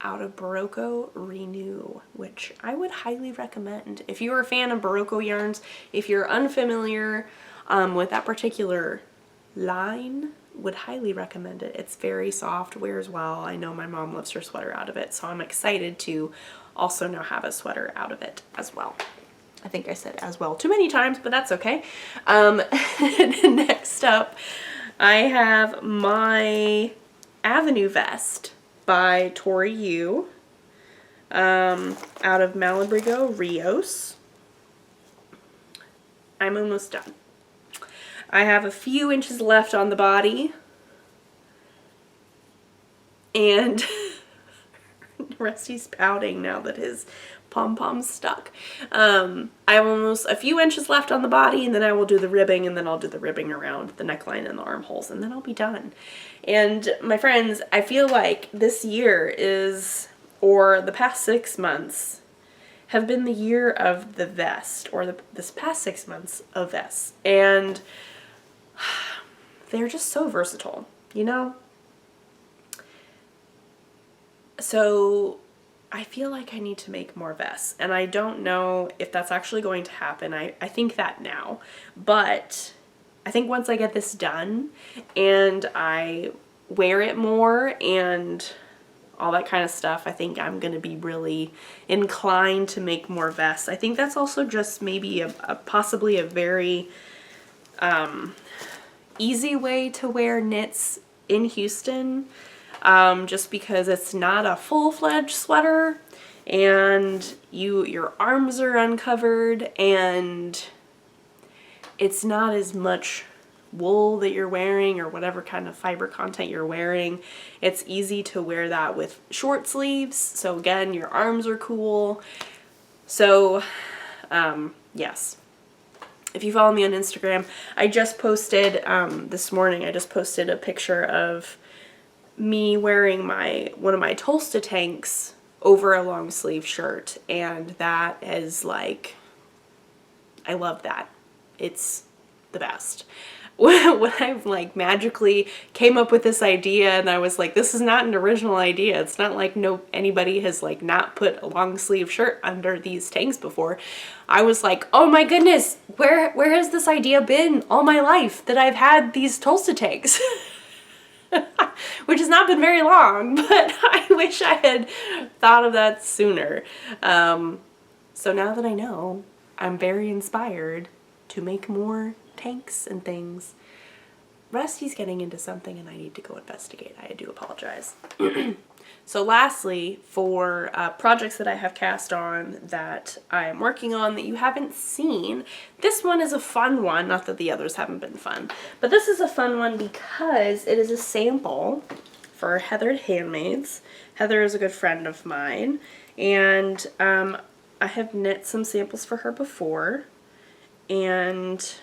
out of Barocco Renew, which I would highly recommend. If you're a fan of Barocco yarns, if you're unfamiliar with that particular line, would highly recommend it. It's very soft, wears well. I know my mom loves her sweater out of it, so I'm excited to also now have a sweater out of it as well. I think I said as well too many times, but that's okay. Next up, I have my Avenue Vest by Tori Yu. out of Malabrigo Rios. I'm almost done. I have a few inches left on the body, and Rusty's pouting now that his pom-pom's stuck. I have almost a few inches left on the body, and then I will do the ribbing, and then I'll do the ribbing around the neckline and the armholes, and then I'll be done. And my friends, I feel like this year is, or the past 6 months, have been the year of the vest, or this past 6 months of vests. And they're just so versatile, you know? So I feel like I need to make more vests, and I don't know if that's actually going to happen. I think that now, but I think once I get this done and I wear it more and all that kind of stuff, I think I'm going to be really inclined to make more vests. I think that's also just maybe possibly a very easy way to wear knits in Houston, just because it's not a full-fledged sweater and your arms are uncovered and it's not as much wool that you're wearing or whatever kind of fiber content you're wearing. It's easy to wear that with short sleeves, so again, your arms are cool. So yes, if you follow me on Instagram, I just posted this morning, I just posted a picture of me wearing one of my Tulsa tanks over a long sleeve shirt, and that is like, I love that. It's the best. When I like magically came up with this idea, and I was like, this is not an original idea. It's not like anybody has like not put a long sleeve shirt under these tanks before. I was like, oh my goodness, where has this idea been all my life that I've had these Tulsa tanks? Which has not been very long, but I wish I had thought of that sooner. So now that I know, I'm very inspired to make more tanks and things. Rusty's getting into something and I need to go investigate. I do apologize. So lastly, for projects that I have cast on that I am working on that you haven't seen, this one is a fun one. Not that the others haven't been fun, but this is a fun one because it is a sample for Heathered Handmaids. Heather is a good friend of mine, and I have knit some samples for her before, and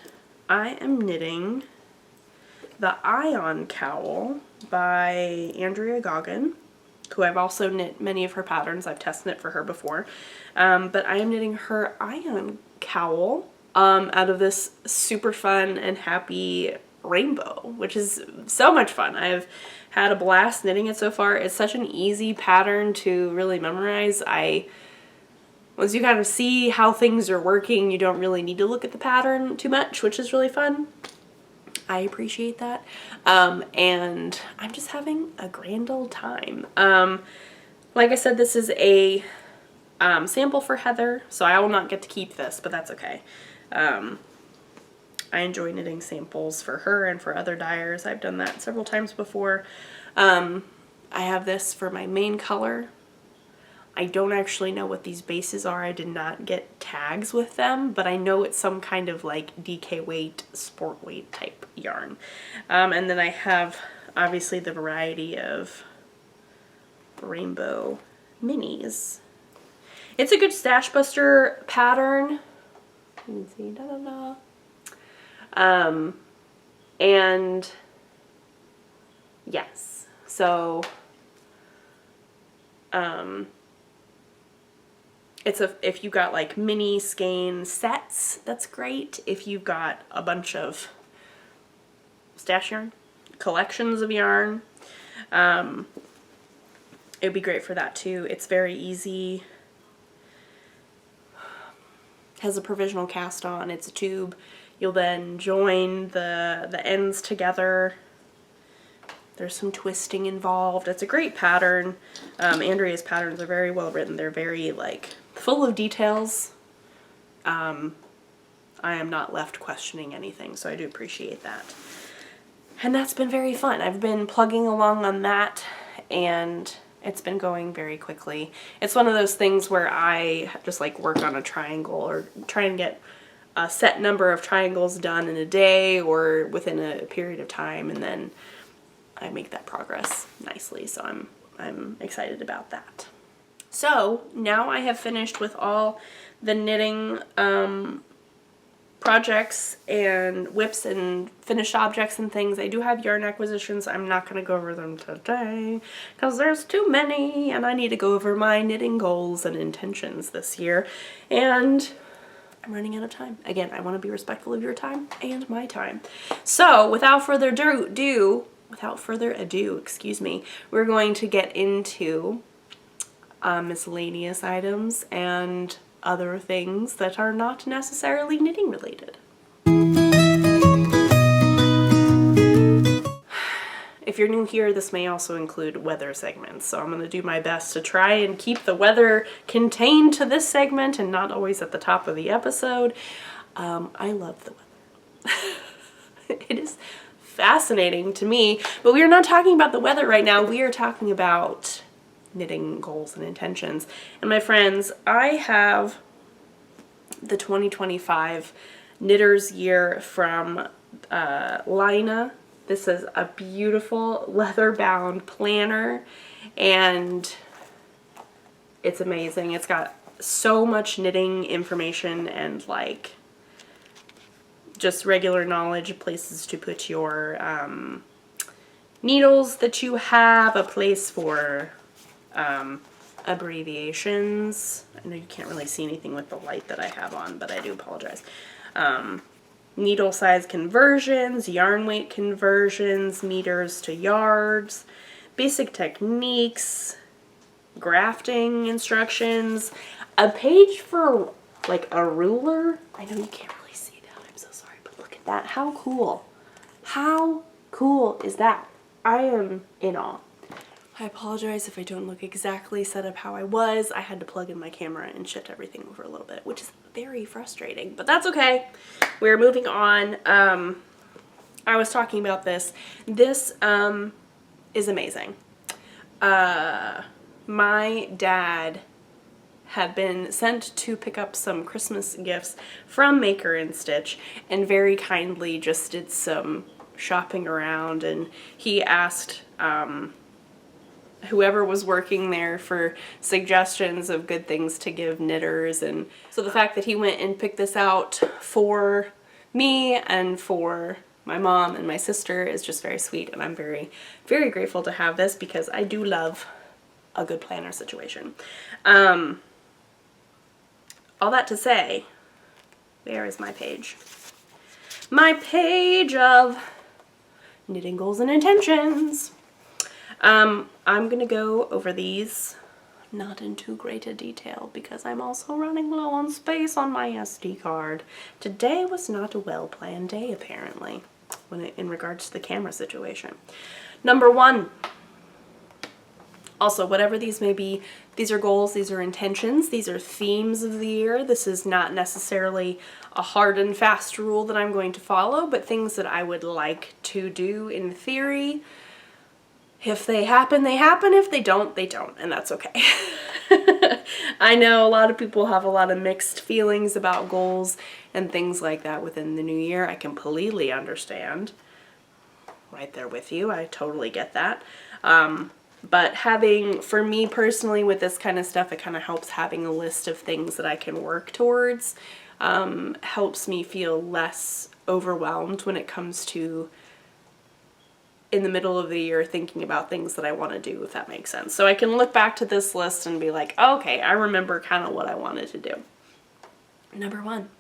I am knitting the Ion Cowl by Andrea Goggin, who I've also knit many of her patterns. I've test knit for her before. But I am knitting her Ion Cowl out of this super fun and happy rainbow, which is so much fun. I've had a blast knitting it so far. It's such an easy pattern to really memorize. Once you kind of see how things are working, you don't really need to look at the pattern too much, which is really fun. I appreciate that. And I'm just having a grand old time. Like I said, this is a sample for Heather, so I will not get to keep this, but that's okay. I enjoy knitting samples for her and for other dyers. I've done that several times before. I have this for my main color. I don't actually know what these bases are. I did not get tags with them, but I know it's some kind of like DK weight, sport weight type yarn. And then I have obviously the variety of rainbow minis. It's a good stash buster pattern. You can see, da-da-da. And yes, so if you've got like mini skein sets, that's great. If you've got a bunch of stash yarn, collections of yarn, it'd be great for that too. It's very easy. Has a provisional cast on. It's a tube. You'll then join the ends together. There's some twisting involved. It's a great pattern. Andrea's patterns are very well written. They're very like full of details. I am not left questioning anything, so I do appreciate that. And that's been very fun. I've been plugging along on that, and It's been going very quickly. It's one of those things where I just like work on a triangle or try and get a set number of triangles done in a day or within a period of time, and then I make that progress nicely. So I'm excited about that. So now I have finished with all the knitting projects and whips and finished objects and things. I do have yarn acquisitions. I'm not going to go over them today because there's too many, and I need to go over my knitting goals and intentions this year, and I'm running out of time. Again, I want to be respectful of your time and my time. So without further ado, excuse me, we're going to get into miscellaneous items and other things that are not necessarily knitting related. If you're new here, this may also include weather segments, so I'm going to do my best to try and keep the weather contained to this segment and not always at the top of the episode. I love the weather. It is fascinating to me, but we are not talking about the weather right now. We are talking about knitting goals and intentions. And my friends, I have the 2025 Knitters Year from Lina. This is a beautiful leather-bound planner, and it's amazing. It's got so much knitting information and like just regular knowledge, places to put your needles that you have, a place for abbreviations. I know you can't really see anything with the light that I have on, but I do apologize. Needle size conversions, yarn weight conversions, meters to yards, basic techniques, grafting instructions, a page for like a ruler. I know you can't really see that, I'm so sorry, but look at that. How cool. How cool is that? I am in awe. I apologize if I don't look exactly set up how I was. I had to plug in my camera and shift everything over a little bit, which is very frustrating, but that's okay. We're moving on. I was talking about this. This is amazing. My dad had been sent to pick up some Christmas gifts from Maker+Stitch and very kindly just did some shopping around, and he asked whoever was working there for suggestions of good things to give knitters. And so the fact that he went and picked this out for me and for my mom and my sister is just very sweet, and I'm very, very grateful to have this because I do love a good planner situation. All that to say, there is my page. My page of knitting goals and intentions. I'm gonna go over these, not in too great a detail because I'm also running low on space on my SD card. Today was not a well-planned day, apparently, in regards to the camera situation. Number one, also, whatever these may be, these are goals, these are intentions, these are themes of the year. This is not necessarily a hard and fast rule that I'm going to follow, but things that I would like to do in theory. If they happen, they happen. If they don't, they don't. And that's okay. I know a lot of people have a lot of mixed feelings about goals and things like that within the new year. I completely understand. Right there with you. I totally get that. But for me personally with this kind of stuff, it kind of helps having a list of things that I can work towards. Helps me feel less overwhelmed when it comes to in the middle of the year thinking about things that I want to do, if that makes sense. So I can look back to this list and be like, okay, I remember kind of what I wanted to do. Number one,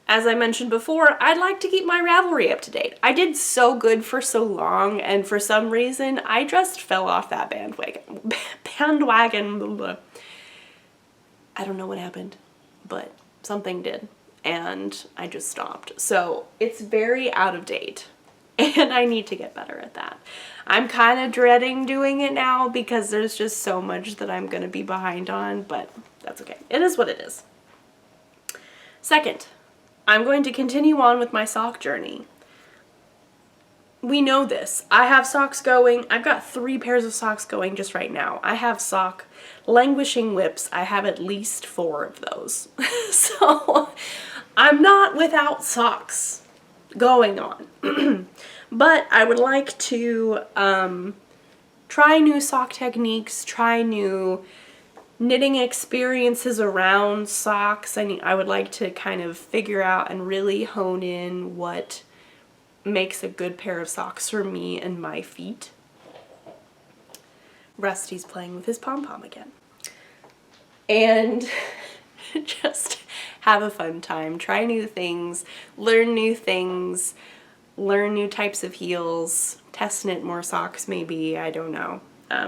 as I mentioned before, I'd like to keep my Ravelry up to date. I did so good for so long, and for some reason, I just fell off that bandwagon. I don't know what happened, but something did, and I just stopped. So it's very out of date. And I need to get better at that. I'm kind of dreading doing it now because there's just so much that I'm going to be behind on, but that's okay. It is what it is. Second, I'm going to continue on with my sock journey. we know this. I have socks going. I've got 3 pairs of socks going just right now. I have sock languishing whips. I have at least 4 of those. So I'm not without socks going on. But I would like to try new sock techniques, try new knitting experiences around socks. I would like to kind of figure out and really hone in what makes a good pair of socks for me and my feet. Rusty's playing with his pom-pom again. And just have a fun time. Try new things, learn new things, learn new types of heels, test knit more socks maybe, I don't know.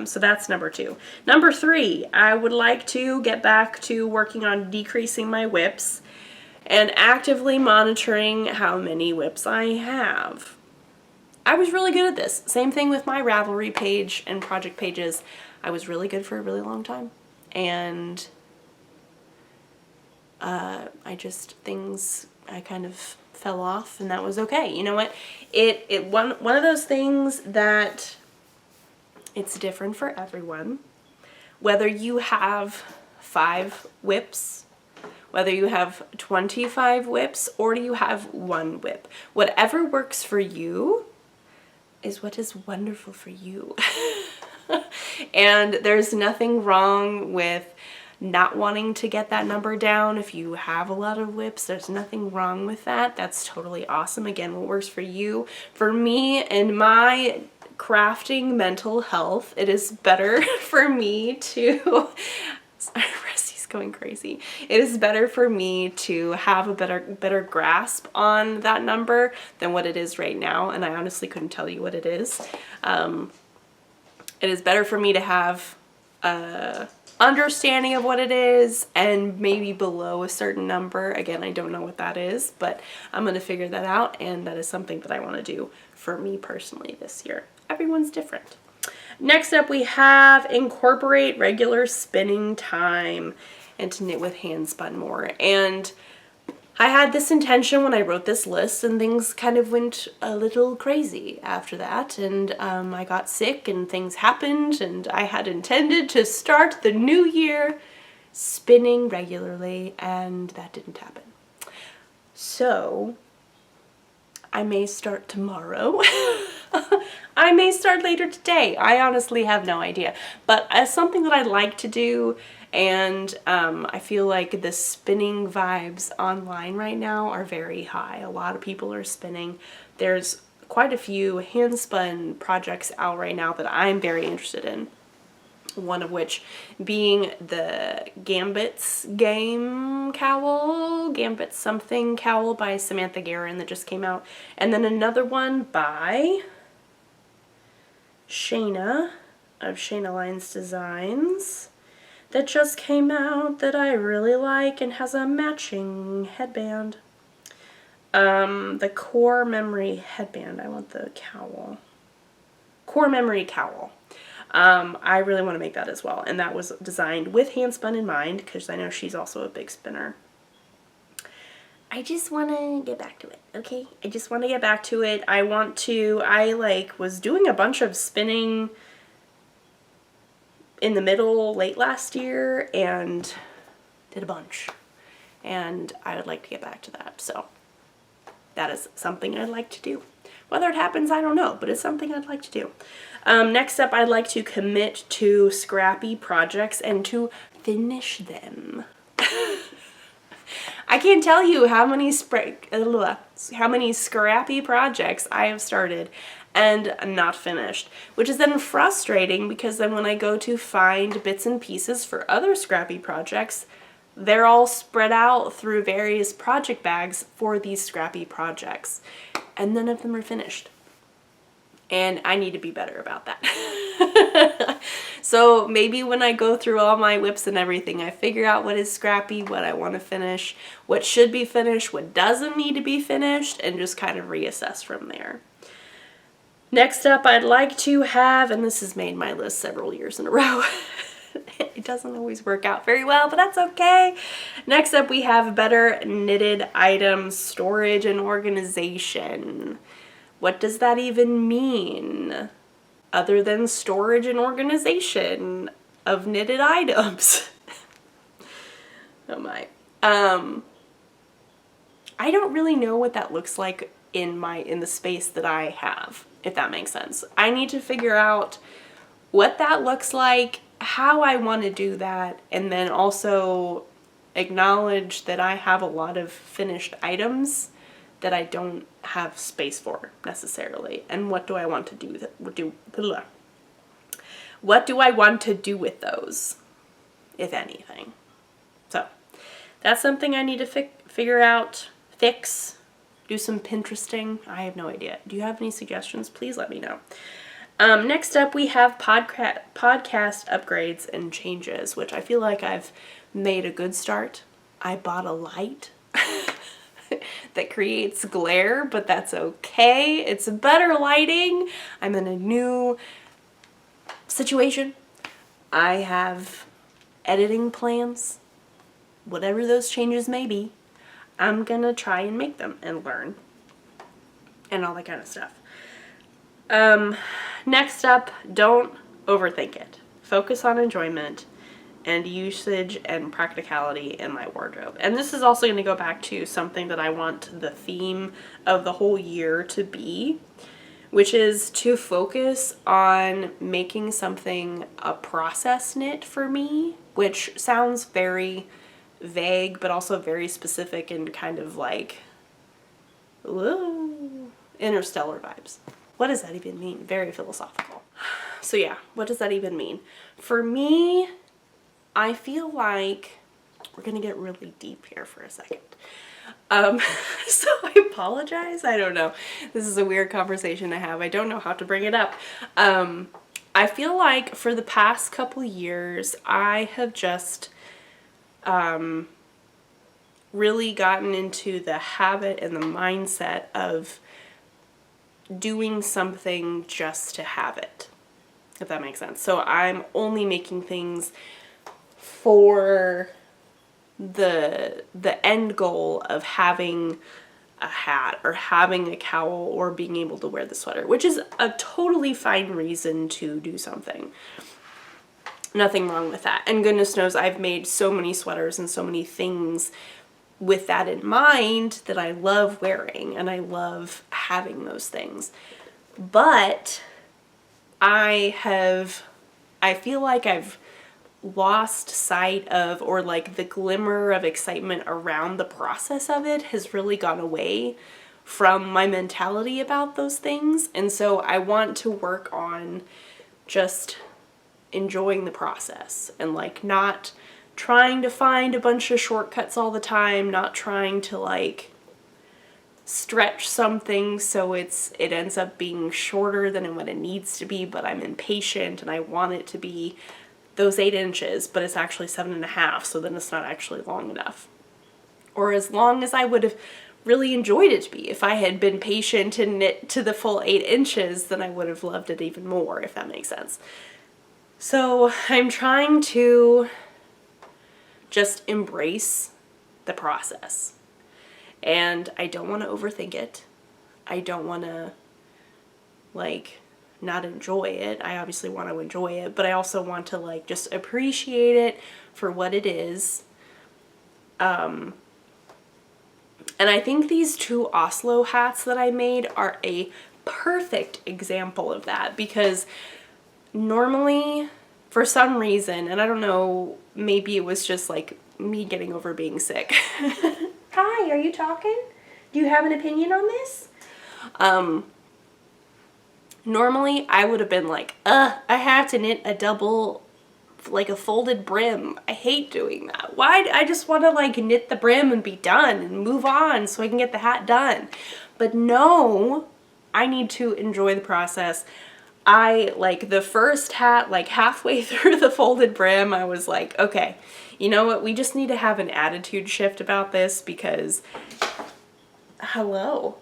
So that's number 2. Number 3, I would like to get back to working on decreasing my whips and actively monitoring how many whips I have. I was really good at this. Same thing with my Ravelry page and project pages. I was really good for a really long time. And I kind of fell off, and that was okay. You know what? One of those things that it's different for everyone. Whether you have 5 whips, whether you have 25 whips, or do you have 1 whip. Whatever works for you is what is wonderful for you. And there's nothing wrong with not wanting to get that number down. If you have a lot of whips, there's nothing wrong with that. That's totally awesome. Again, what works for you. For me and my crafting mental health, it is better for me to Rusty's going crazy. It is better for me to have a better grasp on that number than what it is right now, and I honestly couldn't tell you what it is. It is better for me to have understanding of what it is and maybe below a certain number. Again, I don't know what that is, but I'm going to figure that out, and that is something that I want to do for me personally this year. Everyone's different. Next up we have incorporate regular spinning time and to knit with hand spun more. And I had this intention when I wrote this list, and things kind of went a little crazy after that, and I got sick and things happened, and I had intended to start the new year spinning regularly, and that didn't happen. So I may start tomorrow. I may start later today. I honestly have no idea. But as something that I like to do, and I feel like the spinning vibes online right now are very high. A lot of people are spinning. There's quite a few hand-spun projects out right now that I'm very interested in. One of which being the Gambit's Game Cowl, Gambit something Cowl by Samantha Guerin that just came out. And then another one by Shayna of Shayna Lines Designs that just came out that I really like and has a matching headband. The Core Memory headband. I want the cowl. Core Memory cowl. I really want to make that as well, and that was designed with hand spun in mind because I know she's also a big spinner. I just want to get back to it, okay? I just want to get back to it. I was doing a bunch of spinning in the middle late last year and did a bunch, and I would like to get back to that. So that is something I'd like to do. Whether it happens, I don't know, but it's something I'd like to do. Next up, I'd like to commit to scrappy projects and to finish them. I can't tell you how many scrappy projects I have started and not finished, which is then frustrating because then when I go to find bits and pieces for other scrappy projects, they're all spread out through various project bags for these scrappy projects, and none of them are finished. And I need to be better about that. So maybe when I go through all my whips and everything, I figure out what is scrappy, what I want to finish, what should be finished, what doesn't need to be finished, and just kind of reassess from there. Next up, I'd like to have, and this has made my list several years in a row, it doesn't always work out very well, but that's okay. Next up, we have better knitted items storage and organization. What does that even mean? Other than storage and organization of knitted items. Oh my. I don't really know what that looks like in the space that I have, if that makes sense. I need to figure out what that looks like, how I want to do that, and then also acknowledge that I have a lot of finished items that I don't have space for necessarily. And what do I want to do what do I want to do with those, if anything? So that's something I need to figure out, fix, do some Pinteresting. I have no idea. Do you have any suggestions? Please let me know. Next up, we have podcast upgrades and changes, which I feel like I've made a good start. I bought a light that creates glare, but that's okay. It's better lighting. I'm in a new situation. I have editing plans. Whatever those changes may be, I'm gonna try and make them and learn and all that kind of stuff. Next up, don't overthink it. Focus on enjoyment and usage and practicality in my wardrobe. And this is also going to go back to something that I want the theme of the whole year to be, which is to focus on making something a process knit for me, which sounds very vague, but also very specific and kind of like, whoa, interstellar vibes. What does that even mean? Very philosophical. So yeah, what does that even mean? For me, I feel like we're gonna get really deep here for a second. So I apologize. I don't know. This is a weird conversation to have. I don't know how to bring it up. I feel like for the past couple years, I have just really gotten into the habit and the mindset of doing something just to have it, if that makes sense. So I'm only making things for the end goal of having a hat or having a cowl or being able to wear the sweater, which is a totally fine reason to do something. Nothing wrong with that. And goodness knows I've made so many sweaters and so many things with that in mind that I love wearing and I love having those things. But I feel like I've lost sight of, or like the glimmer of excitement around the process of it has really gone away from my mentality about those things. And so I want to work on just enjoying the process and like not trying to find a bunch of shortcuts all the time, not trying to like stretch something so it ends up being shorter than what it needs to be, but I'm impatient and I want it to be those 8 inches, but it's actually 7.5, so then it's not actually long enough. Or as long as I would have really enjoyed it to be. If I had been patient and knit to the full 8 inches, then I would have loved it even more, if that makes sense. So I'm trying to just embrace the process. And I don't want to overthink it. I don't want to like not enjoy it. I obviously want to enjoy it, but I also want to like just appreciate it for what it is. And I think these 2 Oslo hats that I made are a perfect example of that, because normally for some reason, and I don't know, maybe it was just like me getting over being sick. Hi, are you talking? Do you have an opinion on this? Normally I would have been like, I have to knit a double, like a folded brim. I hate doing that. Why? I just want to like knit the brim and be done and move on so I can get the hat done. But no, I need to enjoy the process. I like the first hat, like halfway through the folded brim, I was like, okay, you know what? We just need to have an attitude shift about this, because hello.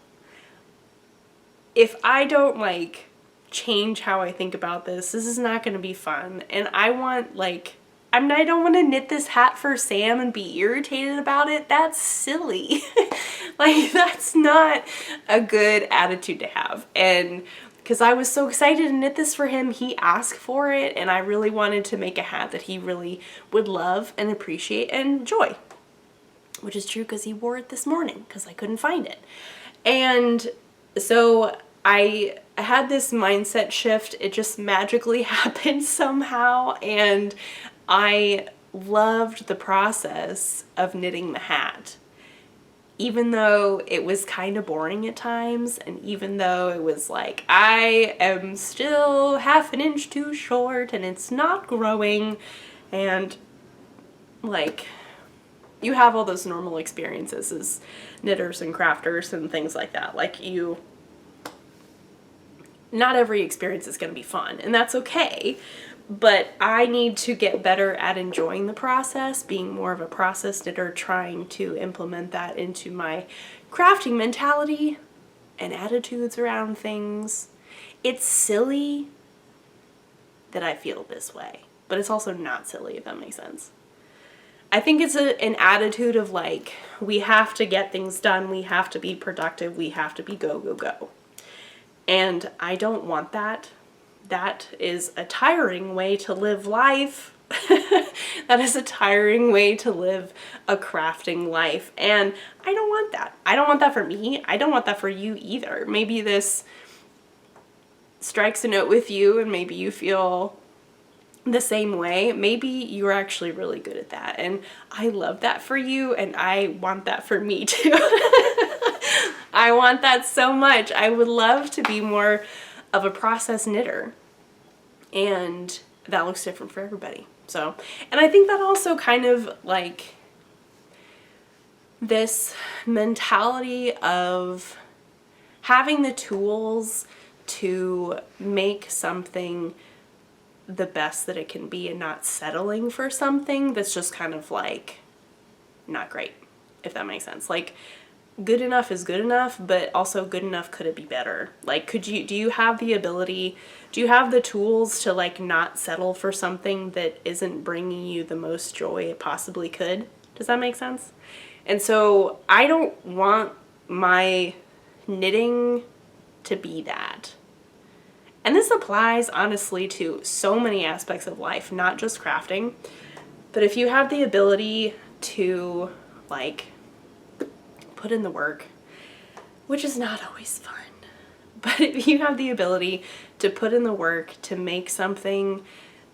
If I don't like change how I think about this is not going to be fun. And I want like, I don't want to knit this hat for Sam and be irritated about it. That's silly. Like, that's not a good attitude to have. And because I was so excited to knit this for him, he asked for it, and I really wanted to make a hat that he really would love and appreciate and enjoy. Which is true because he wore it this morning because I couldn't find it. And so I had this mindset shift. It just magically happened somehow, and I loved the process of knitting the hat. Even though it was kind of boring at times, and even though it was like, I am still half an inch too short and it's not growing, and like, you have all those normal experiences as knitters and crafters and things like that. Like, not every experience is going to be fun, and that's okay. But I need to get better at enjoying the process, being more of a process knitter, trying to implement that into my crafting mentality and attitudes around things. It's silly that I feel this way, but it's also not silly, if that makes sense. I think it's an attitude of like, we have to get things done, we have to be productive, we have to be go, go, go. And I don't want that. That is a tiring way to live life. That is a tiring way to live a crafting life. And I don't want that. I don't want that for me. I don't want that for you either. Maybe this strikes a note with you and maybe you feel the same way. Maybe you're actually really good at that. And I love that for you, and I want that for me too. I want that so much. I would love to be more of a process knitter, and that looks different for everybody. So, and I think that also kind of like this mentality of having the tools to make something the best that it can be and not settling for something that's just kind of like not great, if that makes sense. Like, good enough is good enough, but also good enough, could it be better? Like, do you have the ability, do you have the tools to like not settle for something that isn't bringing you the most joy it possibly could? Does that make sense? And so I don't want my knitting to be that. And this applies honestly to so many aspects of life, not just crafting. But if you have the ability to like put in the work, which is not always fun, but if you have the ability to put in the work to make something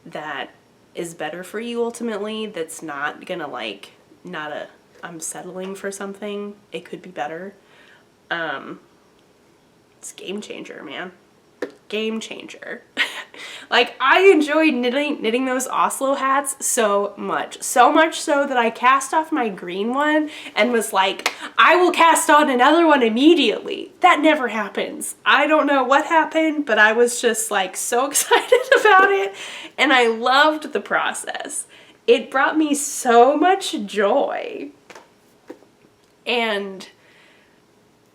that is better for you ultimately, that's not gonna like, I'm settling for something, it could be better. It's game changer, man. Game changer. Like, I enjoyed knitting those Oslo hats so much. So much so that I cast off my green one and was like, I will cast on another one immediately. That never happens. I don't know what happened, but I was just like so excited about it, and I loved the process. It brought me so much joy. And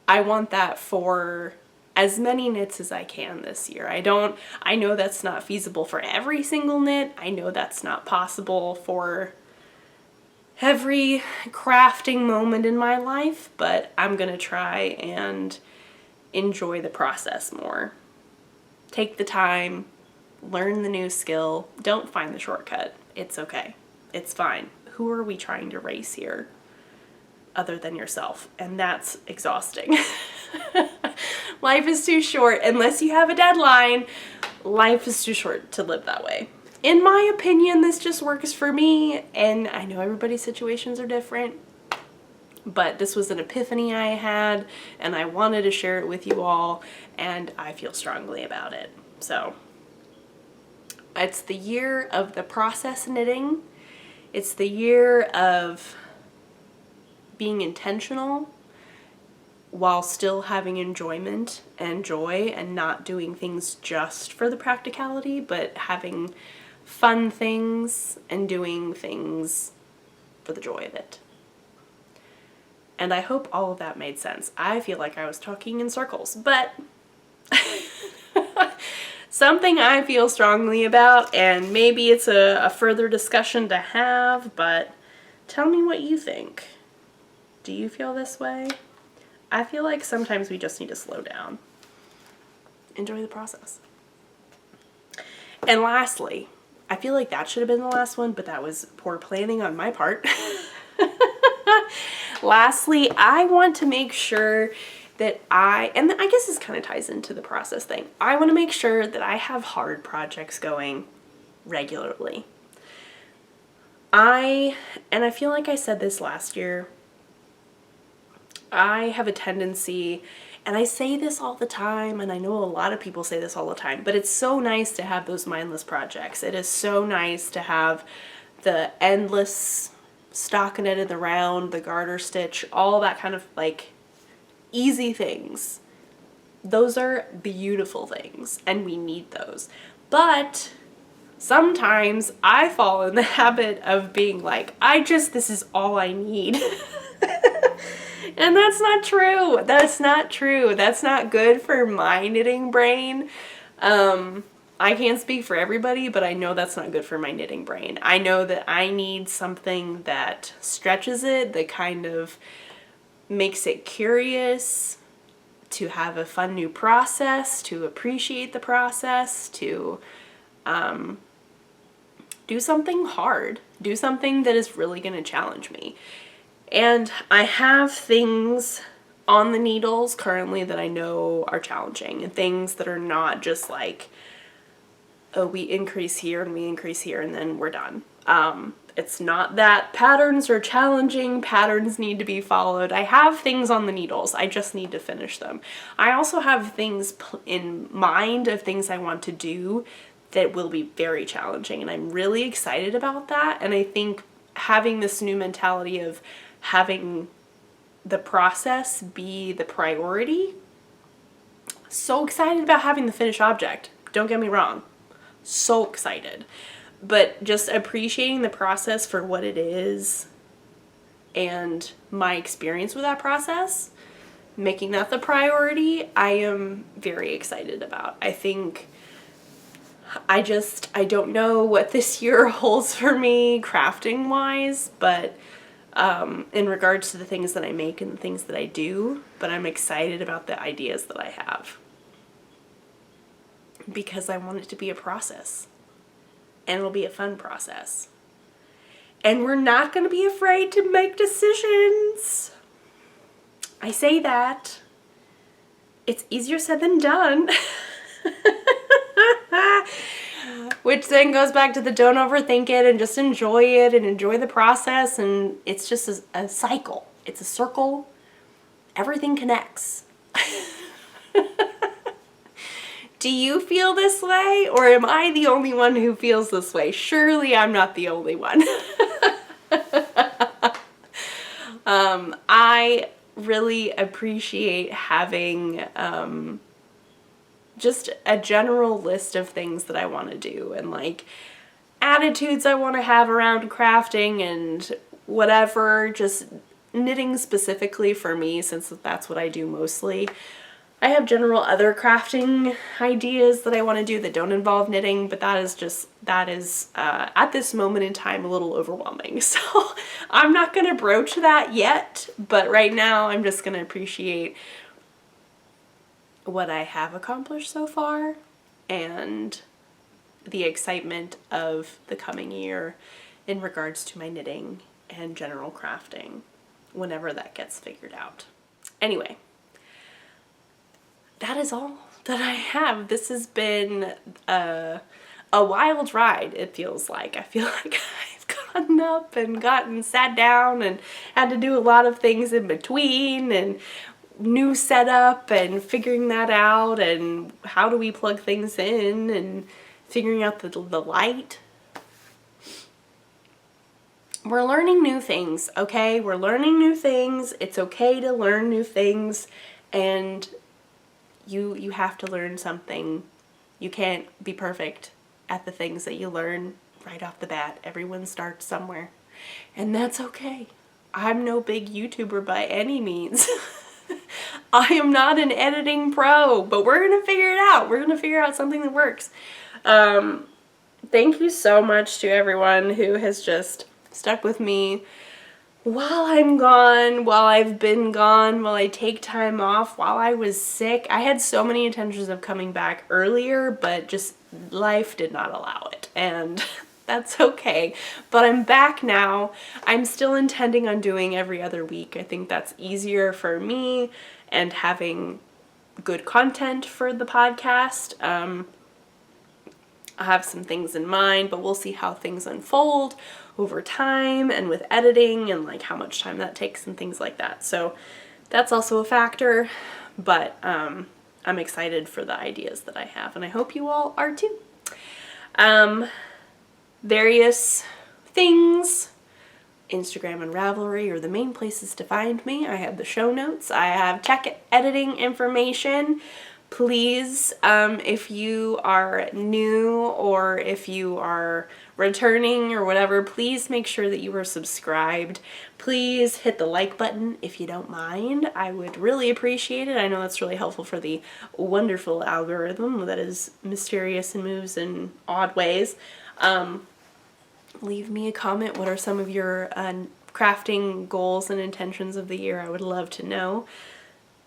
I want that for as many knits as I can this year. I know that's not feasible for every single knit. I know that's not possible for every crafting moment in my life, but I'm gonna try and enjoy the process more. Take the time, learn the new skill. Don't find the shortcut. It's okay. It's fine. Who are we trying to race here other than yourself? And that's exhausting. Life is too short. Unless you have a deadline, life is too short to live that way. In my opinion, this just works for me, and I know everybody's situations are different, but this was an epiphany I had, and I wanted to share it with you all, and I feel strongly about it. So, it's the year of the process knitting. It's the year of being intentional while still having enjoyment and joy, and not doing things just for the practicality, but having fun things and doing things for the joy of it. And I hope all of that made sense. I feel like I was talking in circles, but something I feel strongly about, and maybe it's a further discussion to have, but tell me what you think. Do you feel this way? I feel like sometimes we just need to slow down. Enjoy the process. And lastly, I feel like that should have been the last one, but that was poor planning on my part. Lastly, I want to make sure that and I guess this kind of ties into the process thing. I want to make sure that I have hard projects going regularly. And I feel like I said this last year, I have a tendency, and I say this all the time, and I know a lot of people say this all the time, but it's so nice to have those mindless projects. It is so nice to have the endless stockinette in the round, the garter stitch, all that kind of like easy things. Those are beautiful things, and we need those. But sometimes I fall in the habit of being like, this is all I need. And that's not true. That's not true. That's not good for my knitting brain. I can't speak for everybody, but I know that's not good for my knitting brain. I know that I need something that stretches it, that kind of makes it curious, to have a fun new process, to appreciate the process, to do something hard, do something that is really going to challenge me. And I have things on the needles currently that I know are challenging, and things that are not just like, oh, we increase here and we increase here and then we're done. It's not that patterns are challenging, patterns need to be followed. I have things on the needles, I just need to finish them. I also have things in mind of things I want to do that will be very challenging, and I'm really excited about that. And I think having this new mentality of having the process be the priority, so excited about having the finished object, don't get me wrong, so excited, but just appreciating the process for what it is and my experience with that process, making that the priority, I am very excited about. I think I don't know what this year holds for me crafting wise, but in regards to the things that I make and the things that I do, but I'm excited about the ideas that I have, because I want it to be a process, and it'll be a fun process, and we're not going to be afraid to make decisions. I say that, it's easier said than done. Which then goes back to the don't overthink it and just enjoy it and enjoy the process, and it's just a cycle. It's a circle. Everything connects. Do you feel this way, or am I the only one who feels this way? Surely I'm not the only one. I really appreciate having just a general list of things that I want to do, and like attitudes I want to have around crafting and whatever, just knitting specifically for me, since that's what I do mostly. I have general other crafting ideas that I want to do that don't involve knitting, but that is at this moment in time a little overwhelming. So I'm not going to broach that yet, but right now I'm just going to appreciate what I have accomplished so far and the excitement of the coming year in regards to my knitting and general crafting whenever that gets figured out. Anyway, that is all that I have. This has been a wild ride, it feels like. I feel like I've gotten up and sat down and had to do a lot of things in between, and new setup and figuring that out, and how do we plug things in, and figuring out the light. We're learning new things, okay? We're learning new things. It's okay to learn new things, and you have to learn something. You can't be perfect at the things that you learn right off the bat. Everyone starts somewhere, and that's okay. I'm no big YouTuber by any means. I am not an editing pro, but we're gonna figure it out. We're gonna figure out something that works. Thank you so much to everyone who has just stuck with me while I'm gone, while I've been gone, while I take time off, while I was sick, I had so many intentions of coming back earlier, but just life did not allow it, and that's okay. But I'm back now. I'm still intending on doing every other week. I think that's easier for me and having good content for the podcast. I have some things in mind, but we'll see how things unfold over time and with editing and like how much time that takes and things like that. So that's also a factor, but I'm excited for the ideas that I have, and I hope you all are too. Various things, Instagram and Ravelry are the main places to find me. I have the show notes. I have tech editing information. Please, if you are new or if you are returning or whatever, please make sure that you are subscribed. Please hit the like button if you don't mind. I would really appreciate it. I know that's really helpful for the wonderful algorithm that is mysterious and moves in odd ways. Leave me a comment. What are some of your crafting goals and intentions of the year? I would love to know.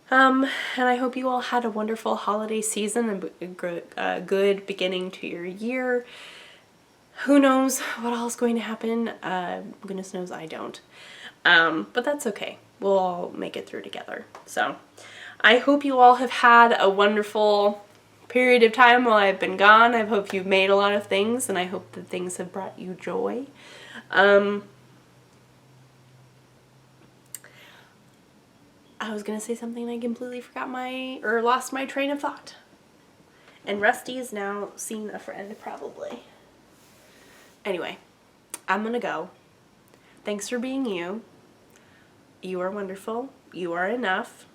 And I hope you all had a wonderful holiday season and a good beginning to your year. Who knows what all is going to happen? Goodness knows I don't. But that's okay. We'll all make it through together. So I hope you all have had a wonderful period of time while I've been gone. I hope you've made a lot of things, and I hope that things have brought you joy. I was gonna say something and I completely forgot lost my train of thought. And Rusty is now seeing a friend, probably. Anyway, I'm gonna go. Thanks for being you. You are wonderful. You are enough.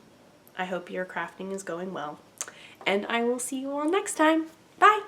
I hope your crafting is going well. And I will see you all next time. Bye!